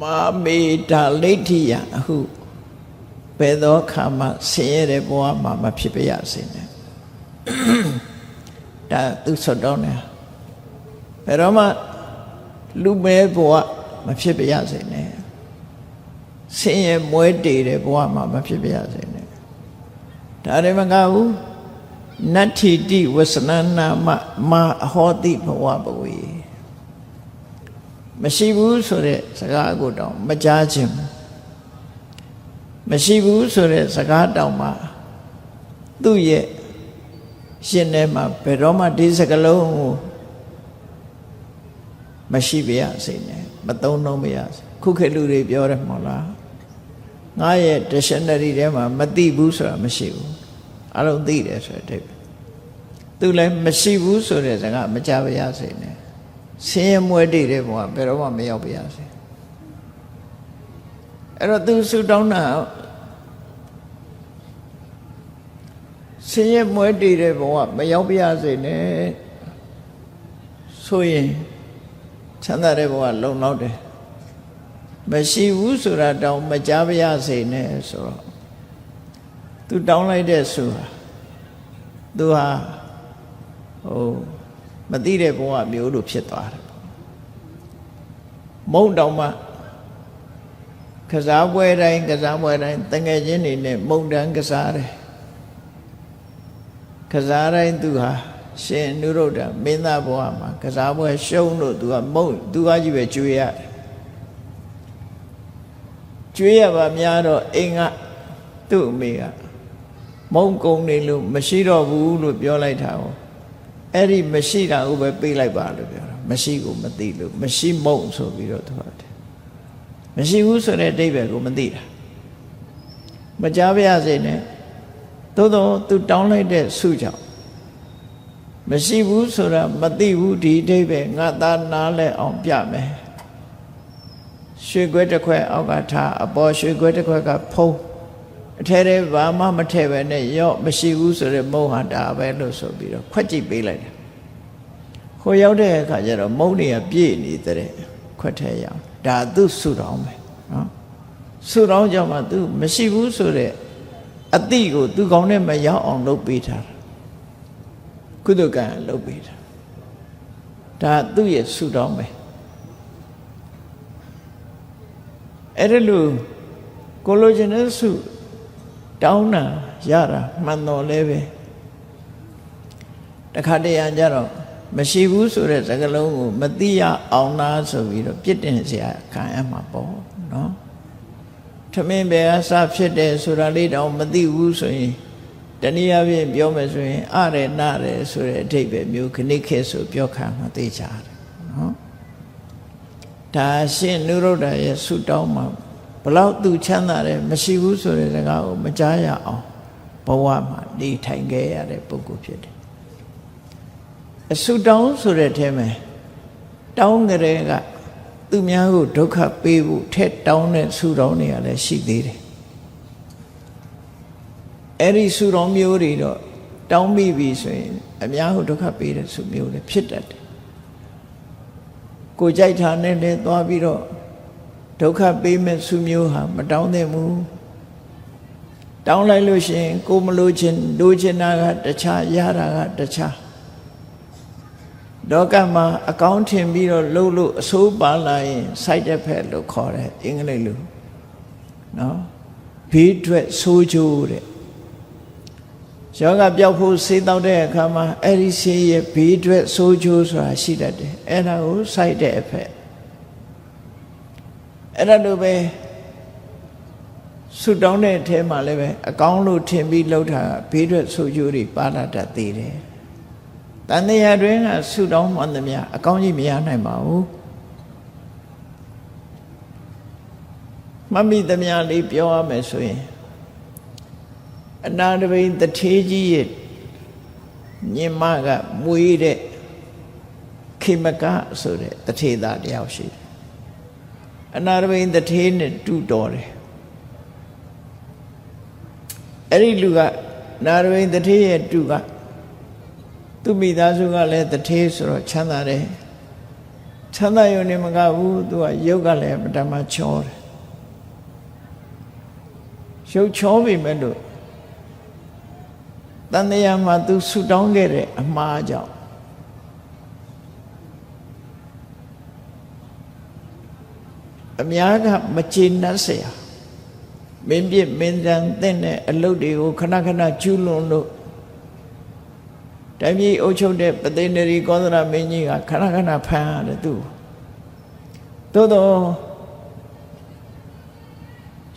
A: မာမေတာလိဋ္ဌိယဟုဘယ်သောခါမှဆင်းရဲတဲ့ဘဝမှာမဖြစ်ပါရစေနဲ့ဒါသူဆွတောင်းတယ်ဘယ်တော့မှလူမဲဘဝမဖြစ်ပါရစေနဲ့ဆင်းရဲမွဲတေတဲ့ဘဝမှာမဖြစ်ပါရစေနဲ့ဒါတွေမကဘူးနတ္ထိတိဝဆနနာမအဟောတိဘဝဘဝေမရှိဘူးဆိုတဲ့စကားကိုတောင်မကြားခြင်းမရှိဘူးဆိုတဲ့စကားတောင်မှသူ့ရဲ့ရှင်ထဲမှာဘယ်တော့မှဒီစကားလုံးကိုမရှိပါရစေနဲ့မသုံးတော့မရစေခုခေတ်လူတွေပြောတယ်မဟုတ်လားငါရဲ့ dictionary ထဲမှာမသိဘူးဆိုတာမရှိဘူးအလုံးသိတယ်ဆိုတဲ့အဓိပ္ပာယ်သူလည်းမရှိဘူးဆိုတဲ့စကားမကြားပါရစေနဲ့ဆင်းရဲမွဲတေတဲ့ဘဝဘယ်တော့မှမရောက်ပါရစေအဲ့တော့သူဆုတောင်းတာဆင်းရဲမွဲတေတဲ့ဘဝမရောက်ပါရစေနဲ့ဆိုရင်ချမ်းသာတဲ့ဘဝလုံလောက်တယ်မရှိဘူးဆိုတာတောင်မကြားပါရစေနဲ့ဆိုတော့သူတောင်းလိုက်တဲ့ဆုဟာသူဟာမသိတဲ့ဘဝမျိုးလိုဖြစ်သွားတယ်မုံတောင်မှကစားပွဲတိုင်းတငယ်ချင်းတွေနဲ့မုံတန်းကစားတယ်ကစားတိုင်းသူဟာရှင်နုရုဒ္ဓမင်းသားဘဝမှာကစားပွဲရှုံးလို့သူကကြီးပဲကျွေးရတယ်ကျွေးရပါများတော့အိမ်ကသူ့အမေကမုံကုံနေလို့မရှိတော့ဘူးလို့ပြောလိုက်တာကိုအဲ့ဒီမရှိတာကိုပဲပေးလိုက်ပါလို့ပြောတာမရှိကိုမသိလို့မရှိမုံဆိုပြီးတော့သူကမရှိဘူးဆိုတဲ့အဓိပ္ပာယ်ကိုမသိတာမကြားပါရစေနဲ့သို့တော့သူတောင်းလိုက်တဲ့ဆုကြောင့်မရှိဘူးဆိုတာမသိဘူးဒီအဓိပ္ပာယ်ငါသားနားလဲအောင်ပြမယ်ရွှေခွဲတစ်ခွဲအောက်ကထားအပေါ်ရွှေခွဲတစ်ခွဲကဖုံးအထဲထဲဘာမှမထည့်ပဲနဲ့ရော့မရှိဘူးဆိုတဲ့မုံဟာဒါပဲလို့ဆိုပြီးတော့ခွက်ကြည့်ပေးလိုက်တယ်ဟိုရောက်တဲ့အခါကျတော့မုံတွေကပြည့်နေတဲ့ခွက်ထဲရောက်ဒါသူ့ဆုတောင်းပဲနော်ဆုတောင်းကြောင့်မှသူမရှိဘူးဆိုတဲ့အတိကိုသူကောင်းနဲ့မရောက်အောင်လုပ်ပေးထားတာကုသကံလုပ်ပေးတာဒါသူ့ရဲ့ဆုတောင်းပဲအဲ့ဒါလို့ကိုလိုချင်တဲ့ဆုတောင်းတာရတာမှန်တော်လဲပဲတခါတရံကြတော့မရှိဘူးဆိုတဲ့စကားလုံးကိုမသိရအောင်လားဆိုပြီးတော့ပြစ်တင်စရာခံရမှာပေါ့နော်ထမင်းပဲအစဖြစ်တယ်ဆိုတာလေးတောင်မသိဘူးဆိုရင် တနည်းအားဖြင့်ပြောမယ်ဆိုရင်အရနာရဆိုတဲ့အဓိပ္ပာယ်မျိုးခဏိခေဆိုပြောခံမှသိကြတယ်နော်ဒါရှင်နုရုဒ္ဓရဲ့ဆုတောင်းမှာဘလောက်သူချမ်းသာတယ်မရှိဘူးဆိုတဲ့စကားကိုမကြားရအောင်ဘဝမှာနေထိုင်ခဲ့ရတဲ့ပုဂ္ဂိုလ်ဖြစ်တယ်အဆုတောင်းဆိုတဲ့ထဲမှာတောင်းကြတဲ့ကသူများကိုဒုက္ခပေးဖို့ထက်တောင်းတဲ့ဆုတောင်းတွေကလည်းရှိသေးတယ်အဲ့ဒီဆုတောင်းမျိုးတွေတော့တောင်းမိပြီဆိုရင်အများကိုဒုက္ခပေးတဲ့ဆုမျိုးလည်းဖြစ်တတ်တယ်ကိုကြိုက်တာနဲ့လည်းသွားပြီးတော့ဒုက္ခပေးမဲ့ဆုမျိုးဟာမတောင်းသင့်ဘူးတောင်းလိုက်လို့ရှိရင်ကိုမလို့ခြင်းလိုချင်တာကတခြားရတာကတခြားလောကမှာအကောင်းထင်ပြီးတော့လှုပ်လို့အဆိုးပါလာရင် side effect လို့ခေါ်တယ်အင်္ဂလိပ်လိုနော်ဘေးထွက်ဆိုးကျိုးတဲ့ယောဂပြောက်ဖို့ဆေးတောက်တဲ့အခါမှာအဲ့ဒီဆေးရဲ့ဘေးထွက်ဆိုးကျိုးဆိုတာရှိတတ်တယ်အဲ့ဒါကို side effect အဲ့ဒါလိုပဲဆုတောင်းတဲ့အထဲမှာလည်းပဲအကောင်းလို့ထင်ပြီးလှုပ်တာဘေးထွက်ဆိုးကျိုးတွေပါလာတတ်သေးတယ်တန်တရားတွင်ကဆုတောင်းမှန်သမျှအကောင်းကြီးမရနိုင်ပါဘူးမမိသမျှလေးပြောရမယ်ဆိုရင်အနာတပိန်တထေးကြီးရဲ့ညင်မကမွေးတဲ့ခေမကဆိုတဲ့တထေးသားတယောက်ရှိတယ်အနာတပိန်တထေးနဲ့တူတော်တယ်အဲ့ဒီလူကနာတပိန်တထေးရဲ့တူကသူမိသားစုကလည်းတထေးဆိုတော့ချမ်းသာတယ်ချမ်းသာရုံနဲ့မကဘူးသူကရုပ်ကလည်းပထမချောတယ်ရုပ်ချောပြီမဲ့လို့တန်တရားမှာသူဆူတောင်းခဲ့တဲ့အမှားကြောင့်အများကမကျေနပ်เสียမင်းပြစ်မင်းတန်တဲ့အလုပ်တွေကိုခဏခဏကျူးလွန်လို့တိုင်းပြည်အုပ်ချုပ်တဲ့ပသိန္ဒရီကောသလမင်းကြီးကခဏခဏဖမ်းရတယ်သူသို့တော့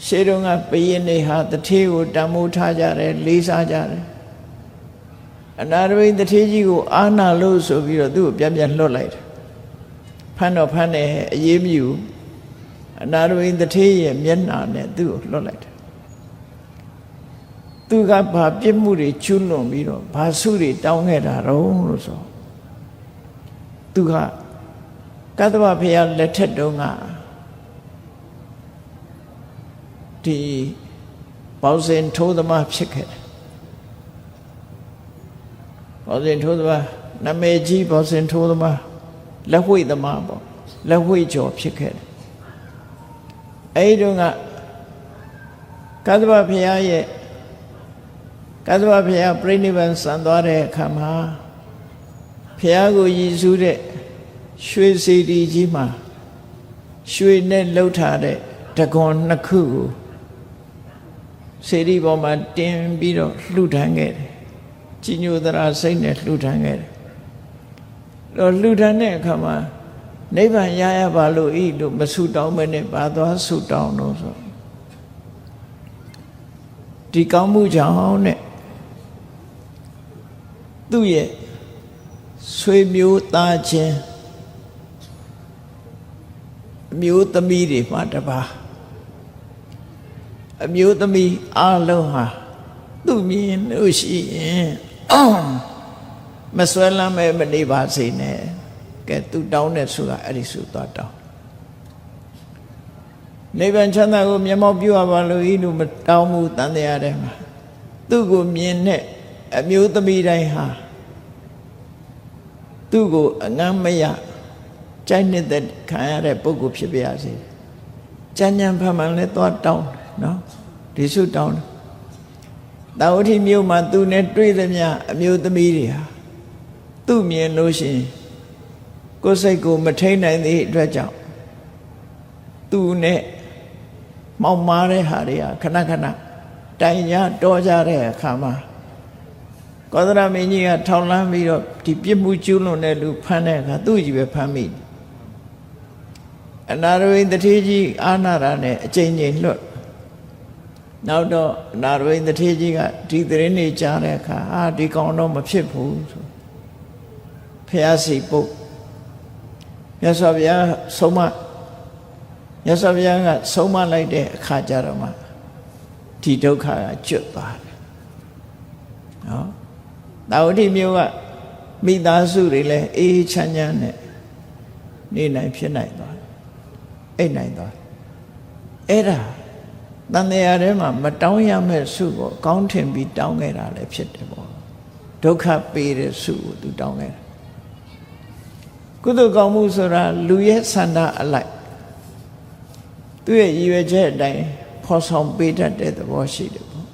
A: ရှေးတုန်းကဘုရင်တွေဟာတထေးကိုတန်မိုးထားကြတယ်လေးစားကြတယ်အနာတပိန်တထေးကြီးကိုအာနာလို့ဆိုပြီးတော့သူ့ကိုပြန်ပြန်လွတ်လိုက်တယ်ဖမ်းတော့ဖမ်းတယ်အရေးမယူအနာတပိန်တထေးရဲ့မျက်နှာနဲ့သူ့ကိုလွတ်လိုက်တယ်သူကဘာပြစ်မှုတွေကျူးလွန်ပြီးတော့ဘာဆုတွေတောင်းခဲ့တာတော့လို့ဆိုသူကကတ္တဗဘုရားလက်ထက်တုန်းကဒီပေါဇင်ထိုးသမားဖြစ်ခဲ့တယ်ပေါဇင်ထိုးသမားနာမည်ကြီးပေါဇင်ထိုးသမားလက်ဝှေ့သမားပေါ့လက်ဝှေ့ကျော်ဖြစ်ခဲ့တယ်အဲဒီတုန်းကကတ္တဗဘုရားရဲ့ကတ္တဗဘုရားပြိဋိဘံစံသွားတဲ့အခါမှာဘုရားကိုရည်စူးတဲ့ရွှေစေတီကြီးမှာရွှေနဲ့လှုပ်ထားတဲ့တကွန်နှစ်ခုကိုစေတီပေါ်မှာတင်ပြီးတော့လှူဒန်းခဲ့တယ်ကြီးညိုသရာစိတ်နဲ့လှူဒန်းခဲ့တယ်တော့လှူဒန်းတဲ့အခါမှာနိဗ္ဗာန်ရရပါလို့ဤလို့မဆုတောင်းမနဲ့ဘာသွားဆုတောင်းလို့ဆိုဒီကောင်းမှုကြောင့်နဲ့သူ့ရဲ့ဆွေမျိုးသားချင်းအမျိုးသမီးတွေမှတပါအမျိုးသမီးအလုံးဟာသူ့မြင်လို့ရှိရင်မဆွဲလမ်းမဲ့မနေပါစေနဲ့ကဲသူတောင်းတဲ့ဆုကအဲ့ဒီဆုသွားတောင်းနိဗ္ဗာန်ချမ်းသာကိုမျက်မှောက်ပြုရပါလို့ဤလို့မတောင်းဘူးတန်တရားထဲမှာသူ့ကိုမြင်တဲ့အမျိုးသမီးတိုင်းဟာသူ့ကိုအငမ်းမရကြိုက်နေတဲ့ခံရတဲ့ပုဂ္ဂိုလ်ဖြစ်ပါစေ။ကြံ့ကြံ့ဖန်မှန်လဲသွားတောင်းနော်ဒီဆုတောင်းတာဝတိမြို့မှာသူနဲ့တွေ့သမျှအမျိုးသမီးတွေဟာသူ့မြင်လို့ရှိရင်ကိုယ်စိတ်ကိုမထိန်နိုင်တဲ့အတွက်ကြောင့်သူနဲ့မောက်မားတဲ့ဟာတွေကခဏခဏတိုင်ရတော်ကြတဲ့အခါမှာကောသလမင်းကြီးကထောင်လန်းပြီးတော့ဒီပြစ်မှုကျူးလွန်တဲ့လူဖမ်းတဲ့အခါသူ့ကြီးပဲဖမ်းမိအနာရဝိတ္ထေကြီးအာနာရနဲ့အကျဉ်းချင်းလွတ် နောက်တော့နာရဝိတ္တထေကြီးကဒီသတင်းတွေကြားတဲ့အခါဒီကောင်တော့မဖြစ်ဘူးဆိုဖျားစီပုတ်မြတ်စွာဘုရားဆုံးမမြတ်စွာဘုရားကဆုံးမလိုက်တဲ့အခါကျတော့မှဒီဒုက္ခကကျွတ်သွားတယ်နော်တာဝတိမျိုးကမိသားစုတွေလည်းအေးချမ်းချမ်းနဲ့နေနိုင်ဖြစ်နိုင်သွားအိတ်နိုင်သွားအဲ့ဒါတန်တရားထဲမှာမတောင်းရမဲ့စုကိုကောင်းထင်ပြီးတောင်းခဲ့တာလည်းဖြစ်တယ်ပေါ့ဒုက္ခပေးတဲ့စုကိုသူတောင်းခဲ့တာကုသိုလ်ကောင်းမှုဆိုတာလူရဲ့ဆန္ဒအလိုက်သူ့ရဲ့ရည်ရွယ်ချက်အတိုင်းဖော်ဆောင်ပေးတတ်တဲ့သဘောရှိတယ်ပေါ့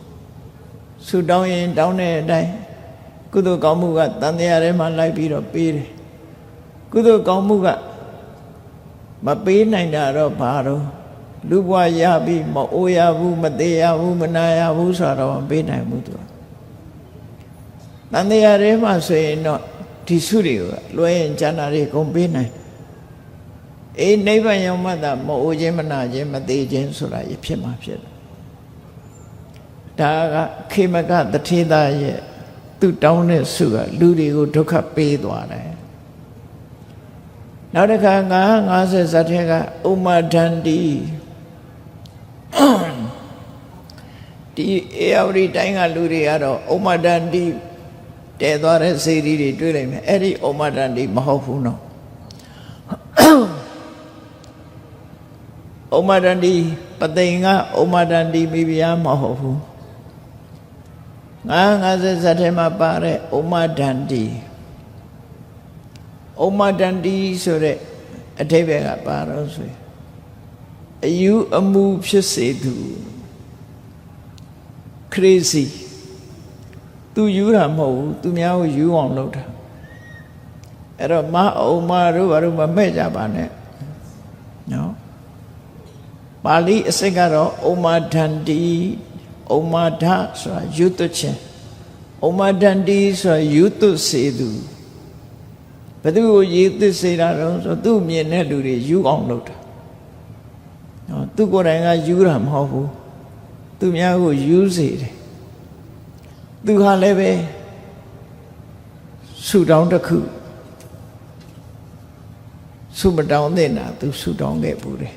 A: ဆုတောင်းရင်တောင်းတဲ့အတိုင်းကုသိုလ်ကောင်းမှုကတန်တရားထဲမှာလိုက်ပြီးတော့ပေးတယ်ကုသိုလ်ကောင်းမှုကမပေးနိုင်တာတော့ဘာတော့လူဘဝရပြီးမအိုးရဘူးမသေးရဘူးမနာရဘူးဆိုတော့မပေးနိုင်ဘူးသူတန်တရားထဲမှာဆိုရင်တော့ဒီစုတွေကလွယ်ရင်ကျန်တာတွေကုန်ပေးနိုင်နိဗ္ဗာန်ရောက်မှသာမအိုးခြင်းမနာခြင်းမသေးခြင်းဆိုတာရဖြစ်မှာဖြစ်တယ်ဒါကခေမကတထေသားရဲ့သူတောင်းတဲ့စုကလူတွေကိုဒုက္ခပေးသွားတယ်နောက်တစ်ခါ950ဇတ်ထဲကဥမဒန္တိဒီအေယဝတီတိုင်းကလူတွေကတော့ဥမဒန္တိတဲသွားတဲ့စေတီတွေတွေ့လိုက်မယ်အဲ့ဒီဥမဒန္တိမဟုတ်ဘူးနော်ဥမဒန္တိပသိင်္ဂဥမဒန္တိမိဖုရားမဟုတ်ဘူး950ဇတ်ထဲမှာပါတဲ့ဥမဒန္တိဥမဒန္တိဆိုတဲ့အဓိပ္ပာယ်ကပါတော့ဆိုရင်အယူအမှုဖြစ်စေသူcrazy သူယူတာမဟုတ်ဘူးသူများကိုယူအောင်လုပ်တာအဲ့တော့မအောင်မတို့ဘာလို့မမဲ့ကြပါနဲ့နော်ပါဠိအစစ်ကတော့ဥမဒန္တိဥမဒဆိုတာယူသွခြင်းဥမဒန္တိဆိုတာယူသွစေသူဘယ်သူကိုရည်သွစေတာတော့ဆိုသူ့မြင်တဲ့လူတွေယူအောင်လုပ်တာနော်သူကိုယ်တိုင်ကယူတာမဟုတ်ဘူးသူများကိုယူစေတယ်သူဟာလည်းပဲဆူတောင်းတစ်ခုဆူမတောင်းတဲ့နာသူဆူတောင်းခဲ့ဘူးတယ်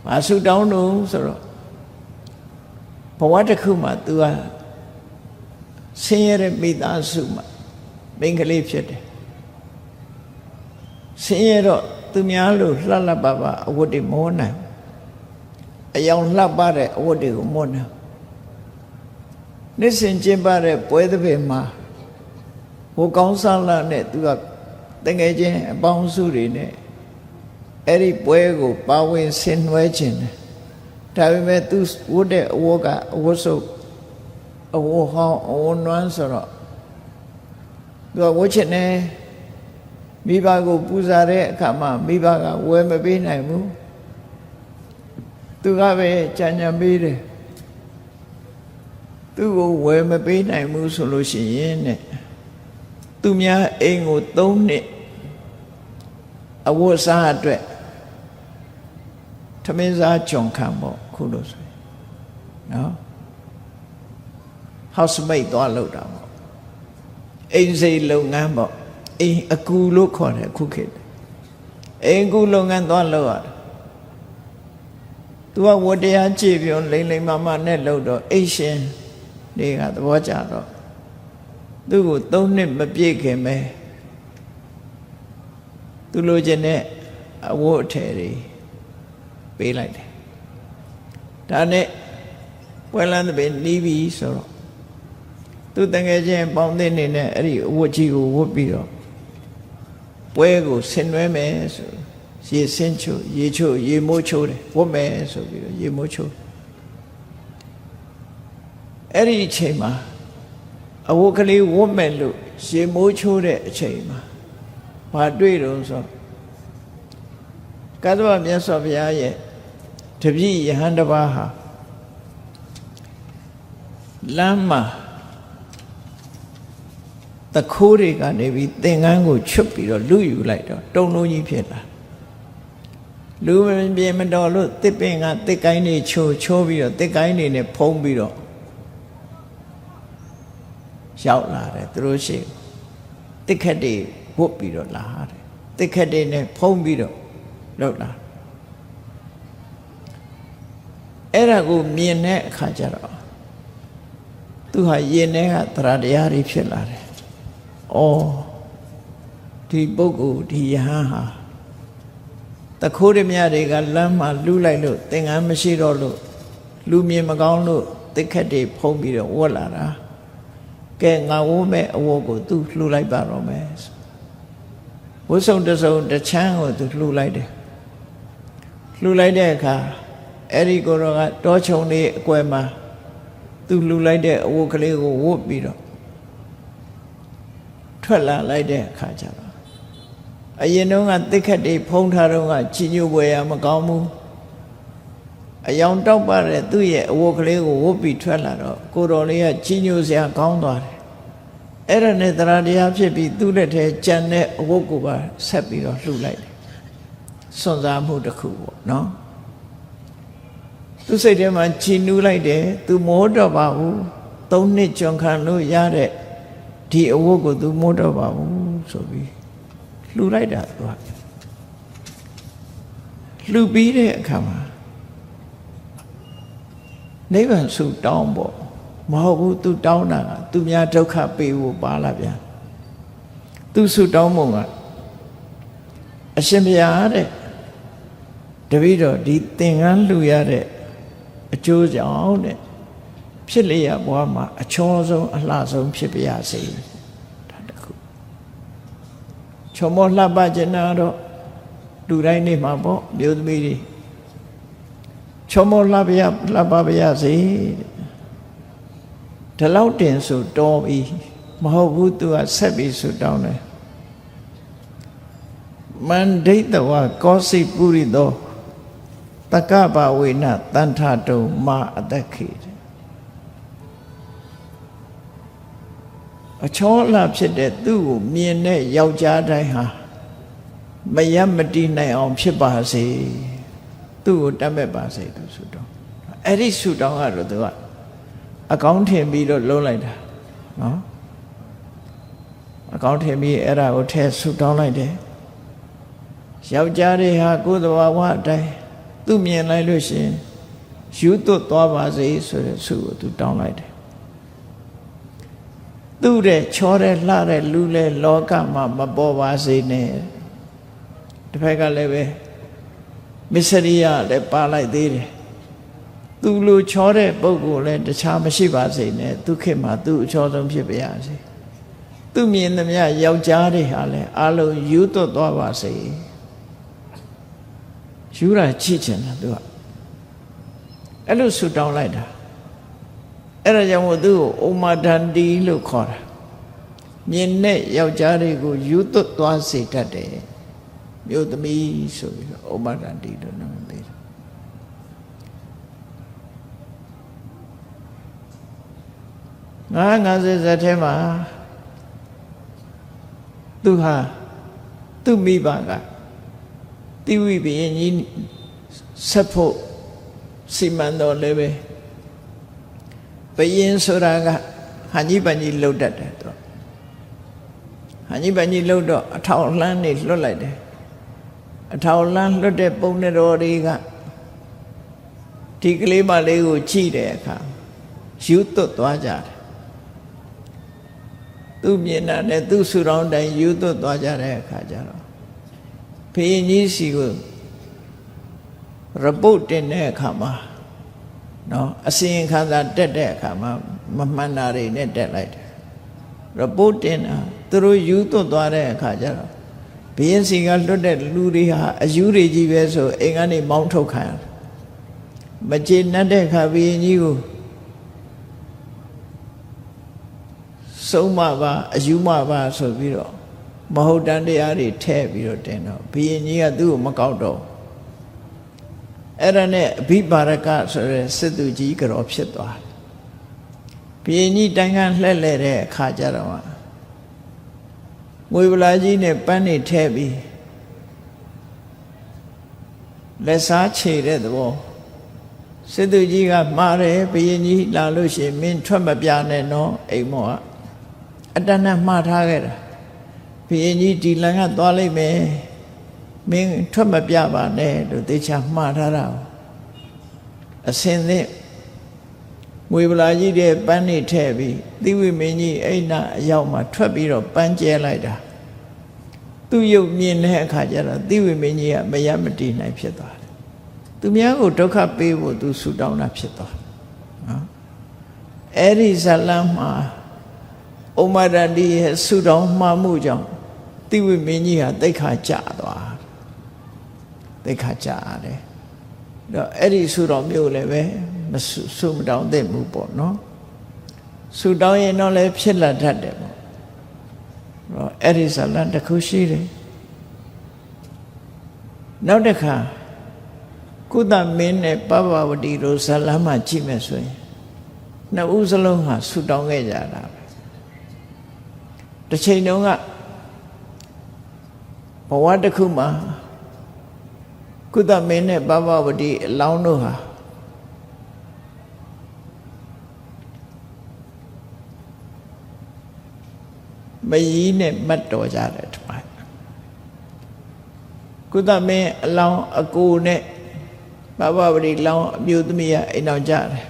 A: မဆူတောင်းတော့ဆိုတော့ဘဝတစ်ခုမှာသူကဆင်းရဲတဲ့မိသားစုမှာမိန်းကလေးဖြစ်တယ်ဆင်းရဲတော့သူများလို့လှလှပပအဝတ်တွေမောနိုင်အယောင်လှပတဲ့အဝတ်တွေကိုမောနိုင်နေ့စဉ်ကျင့်ပတဲ့ပွဲသဘင်မှာဟိုကောင်းစားလာနဲ့သူကတငယ်ချင်းအပေါင်းစုတွေနဲ့အဲ့ဒီပွဲကိုပါဝင်ဆင်နွှဲခြင်းတယ်ဒါပေမဲ့သူဝတ်တဲ့အဝတ်ကအဝတ်စုပ်အဝတ်ဟောင်းအဝတ်နွမ်းဆိုတော့သူကဝတ်ချင်တယ်မိဘကိုပူဇော်တဲ့အခါမှာမိဘကဝယ်မပေးနိုင်ဘူးသူကပဲကြံ့ကြံ့ပေးတယ်သူ့ကိုဝယ်မပေးနိုင်ဘူးဆိုလို့ရှိရင်တဲ့သူများအိမ်ကို3နှစ်အဝတ်စားအတွက်ထမင်းစားကြုံခံပေါ့ခုလို့ဆိုရင်နော် housemate သွားလုပ်တာပေါ့အိမ်စိလုပ်ငန်းပေါ့အိမ်အကူလို့ခေါ်တယ်ခုခေတ်အိမ်ကူလုပ်ငန်းသွားလုပ်ရတယ်သူကဝတ္တရားကြည့်ပြုံးလိမ့်လိမ့်မမနဲ့လုပ်တော့အိတ်ရှင်တွေကသဘောကျတော့သူ့ကို3နှစ်မပြည့်ခင်ပဲသူလိုချင်တဲ့အဝတ်အထည်တွေပေးလိုက်တယ်ဒါနဲ့ပွဲလန်းသဘင်နီးပြီဆိုတော့သူတငယ်ချင်းပေါင်းသိနေနဲ့အဲ့ဒီအဝတ်ကြီးကိုဝတ်ပြီးတော့ပွဲကိုဆင်နွှဲမယ်ဆိုရေစင်းချိုရေချိုရေမိုးချိုတယ်ဝတ်မယ်ဆိုပြီးတော့ရေမိုးချိုအဲ့ဒီအချိန်မှာအဝတ်ကလေးဝတ်မယ်လို့ရေမိုးချိုတဲ့အချိန်မှာဘာတွေ့တော့ဆိုကသဗ္ဗမြတ်စွာဘုရားရဲ့တပည့်ယဟန်တစ်ပါးဟာလမ်းမှာတခိုးတွေကနေပြီးသင်္ကန်းကိုချွတ်ပြီးတော့လူယူလိုက်တော့တုံလုံးကြီးဖြစ်လာ လူပြင်မတော်လို့တစ်ပင်ကတစ်ကိုင်းနေချိုပြီးတော့တစ်ကိုင်းနေနဲ့ဖုံးပြီးတော့ရောက်လာတယ်သူတို့ရှိတစ်ခက်တွေဝတ်ပြီးတော့လာတယ်တစ်ခက်တွေနဲ့ဖုံးပြီးတော့လောက်လာအဲ့ဒါကိုမြင်တဲ့အခါကျတော့သူဟာယင်ထဲကတရားတရားတွေဖြစ်လာတယ်။အော်ဒီပုဂ္ဂိုလ်ဒီယဟန်ဟာတခိုးရမြတွေကလမ်းမှာလူလိုက်လို့သင်္ကန်းမရှိတော့လို့လူမြင်မကောင်းလို့တစ်ခက်တွေဖုံးပြီးတော့ဝတ်လာတာ။ကဲငါဝတ်မဲ့အဝတ်ကိုသူလှူလိုက်ပါတော့မယ်။ဝတ်စုံတစ်စုံတစ်ချမ်းကိုသူလှူလိုက်တယ်။လှူလိုက်တဲ့အခါအဲ့ဒီကိုတော့ကတောချုံလေးအကွယ်မှာသူလှူလိုက်တဲ့အဝတ်ကလေးကိုဝတ်ပြီးတော့ထွက်လာလိုက်တဲ့အခါကျတော့အရင်တုန်းကတစ်ခက်တွေဖုံးထားတော့ကကြီးညိုပွဲရမကောင်းဘူးအယောင်တောက်ပါတဲ့သူ့ရဲ့အဝတ်ကလေးကိုဝတ်ပြီးထွက်လာတော့ကိုတော်လေးကကြီးညိုစရာကောင်းသွားတယ်အဲ့ဒါနဲ့တရားတရားဖြစ်ပြီးသူ့လက်ထဲကြံတဲ့အဝတ်ကိုပါဆက်ပြီးတော့လှူလိုက်တယ်စွန့်စားမှုတစ်ခုပေါ့နော်သူစိတ်ထဲမှာကြည်နူးလိုက်တယ်သူမိုးတော့ပါဘူး3 နှစ်ကျွန်ခံလို့ရတဲ့ဒီအဝတ်ကိုသူမိုးတော့ပါဘူးဆိုပြီးလှူလိုက်တာသူကလှူပြီးတဲ့အခါမှာနိဗ္ဗာန်ဆုတောင်းပေါ့မဟုတ်ဘူးသူတောင်းတာကသူများဒုက္ခပေးဖို့ပါလာပြန်သူဆုတောင်းပုံကအရှင်ဘုရားတဲ့တပည့်တော်ဒီသင်္ကန်းလှူရတဲ့အကျိုးကြောင့်တဲ့ဖြစ်လျက်ဘဝမှာအချောဆုံးအလှဆုံးဖြစ်ပါရစေဒါတခုချောမောလှပခြင်းနာတော့လူတိုင်းနေမှာပေါ့မျိုးသမီးတွေချောမောလှပပါရစေဒီလောက်တင်ဆိုတော်ပြီမဟုတ်ဘူးသူကဆက်ပြီးဆိုတောင်းတယ်မန္ဒိတဝကောစိပုရိသောတက္ကပဝေနတန်ထတုံမအတ္တခေအချောလှဖြစ်တဲ့သူ့ကိုမြင်တဲ့ယောက်ျားတိုင်းဟာမယမတိနိုင်အောင်ဖြစ်ပါစေသူ့ကိုတတ်မဲ့ပါစေသူဆုတောင်းအဲ့ဒီဆုတောင်းကတော့သူကအကောင်းထင်ပြီးတော့လုံးလိုက်တာနော်အကောင်းထင်ပြီးအဲ့ဒါကိုထဲဆုတောင်းလိုက်တယ်ယောက်ျားတွေဟာကိုယ်သဘာဝအတိုင်းသူမြင်လိုက်လို့ရှိရင်ယူသွတ်သွားပါစေဆိုတဲ့ဆုကိုသူတောင်းလိုက်တယ်သူ့တဲ့ချောတဲ့လှတဲ့လူလဲလောကမှာမပေါ်ပါစေနဲ့တစ်ဖက်ကလည်းပဲမစ္စရိယလည်းပါလိုက်သေးတယ်သူလိုချောတဲ့ပုဂ္ဂိုလ်လည်းတခြားမရှိပါစေနဲ့သူခေတ်မှာသူအချောဆုံးဖြစ်ပါရစေသူမြင်သမျှယောက်ျားတွေဟာလည်းအလုံးယူသွတ်သွားပါစေယူတာကြည့်ချင်တာသူကအဲ့လိုဆူတောင်းလိုက်တာအဲ့ဒါကြောင့်မို့သူ့ကိုဩမဒန္တိလို့ခေါ်တာမြင်တဲ့ယောက်ျားတွေကိုယူသွတ်သွားစေတတ်တယ်မြို့သမီးဆိုပြီးတော့ဩမဒန္တိလို့နာမည်ပေးတယ်50 ဇက်ထဲမှာသူဟာသူ့မိဘကတိဝိဘယင်ကြီးဆက်ဖို့စီမံတော်လည်းပဲဘယင်ဆိုတာကဟန်ကြီးပန်ကြီးလှုပ်တတ်တယ်သူဟန်ကြီးပန်ကြီးလှုပ်တော့အထောက်လှမ်းနေလွတ်လိုက်တယ်အထောက်လှမ်းလွတ်တဲ့ပုံနဲ့တော်တွေကဒီကလေးမလေးကိုကြည့်တဲ့အခါယူသွတ်သွားကြတယ်သူမြင်တာနဲ့သူဆူတောင်းတိုင်းယူသွတ်သွားကြတဲ့အခါကျတော့ဘုရင်ကြီးစီကိုရပုတ်တင်တဲ့အခါမှာနော်အစီရင်ခံစာတက်တဲ့အခါမှာမမှန်တာတွေနဲ့တက်လိုက်တယ်ရပုတ်တင်တာသူတို့ယူသွတ်သွားတဲ့အခါကျတော့ဘုရင်စီကလွတ်တဲ့လူတွေဟာအယူတွေကြီးပဲဆိုအိမ်ကနေမောင်းထုတ်ခံရတယ်မကျေနပ်တဲ့အခါဘုရင်ကြီးကိုဆုံးမပါအယူမပါဆိုပြီးတော့မဟုတ်တန်တရားတွေထည့်ပြီးတော့တင်တော့ဘုရင်ကြီးကသူ့ကိုမကောက်တော့အဲ့ဒါနဲ့အဘိပါရကဆိုတဲ့စစ်သူကြီးကြော်ဖြစ်သွားဘုရင်ကြီးတိုင်ခံလှည့်လဲတဲ့အခါကျတော့ငွေဗလာကြီးနဲ့ပန်းနေထည့်ပြီး လက်စားခြေတဲ့သဘောစစ်သူကြီးကမှားတယ်ဘုရင်ကြီးလာလို့ရှိရင်မင်းထွက်မပြနဲ့နော်အိမ်မောကအတဏမှားထားခဲ့တာဘုရင်ကြီးဒီလန်ကသွားလိုက်မယ်မင်းထွက်မပြပါနဲ့လို့သေချာမှားထားတာအစင်သင့်ငွေဗလာကြီးတဲ့ပန်းနေထည့်ပြီးသီဝိမင်းကြီးအိနာအရောက်မှာထွက်ပြီးတော့ပန်းကျဲလိုက်တာသူ့ရုပ်မြင်တဲ့အခါကျတော့သီဝိမင်းကြီးကမရမတည်နိုင်ဖြစ်သွားတယ်သူများကိုဒုက္ခပေးဖို့သူဆူတောင်းတာဖြစ်သွားနော်အဲ့ဒီဇလန်းမှာဩမရတိရဲ့ဆူတောင်းမှားမှုကြောင့်သီဝိမင်းကြီးဟာတိတ်ခါကြသွားတိတ်ခါကြရတယ်တော့အဲ့ဒီဆူတောင်းမျိုးလည်းပဲမဆူမတောင်းသင့်ဘူးပေါ့နော်ဆူတောင်းရင်တော့လည်းဖြစ်လာတတ်တယ်ပေါ့တော့အဲ့ဒီဇလန်းတစ်ခုရှိတယ်နောက်တစ်ခါကုသမင်းနဲ့ပပဝတီတို့ဇလန်းမှာကြည့်မယ်ဆိုရင်နှစ်ဦးစလုံးဟာဆူတောင်းခဲ့ကြတာပဲတစ်ချိန်တုန်းကဘဝတစ်ခုမှာကုသမင်းနဲ့ပပဝတီအလောင်းတို့ဟာမကြီးနဲ့မတ်တော်ကြတယ်ဒီမှာကုသမင်းအလောင်းအကိုနဲ့ပပဝတီလောင်းအမျိုးသမီးကအိမ်အောင်ကြတယ်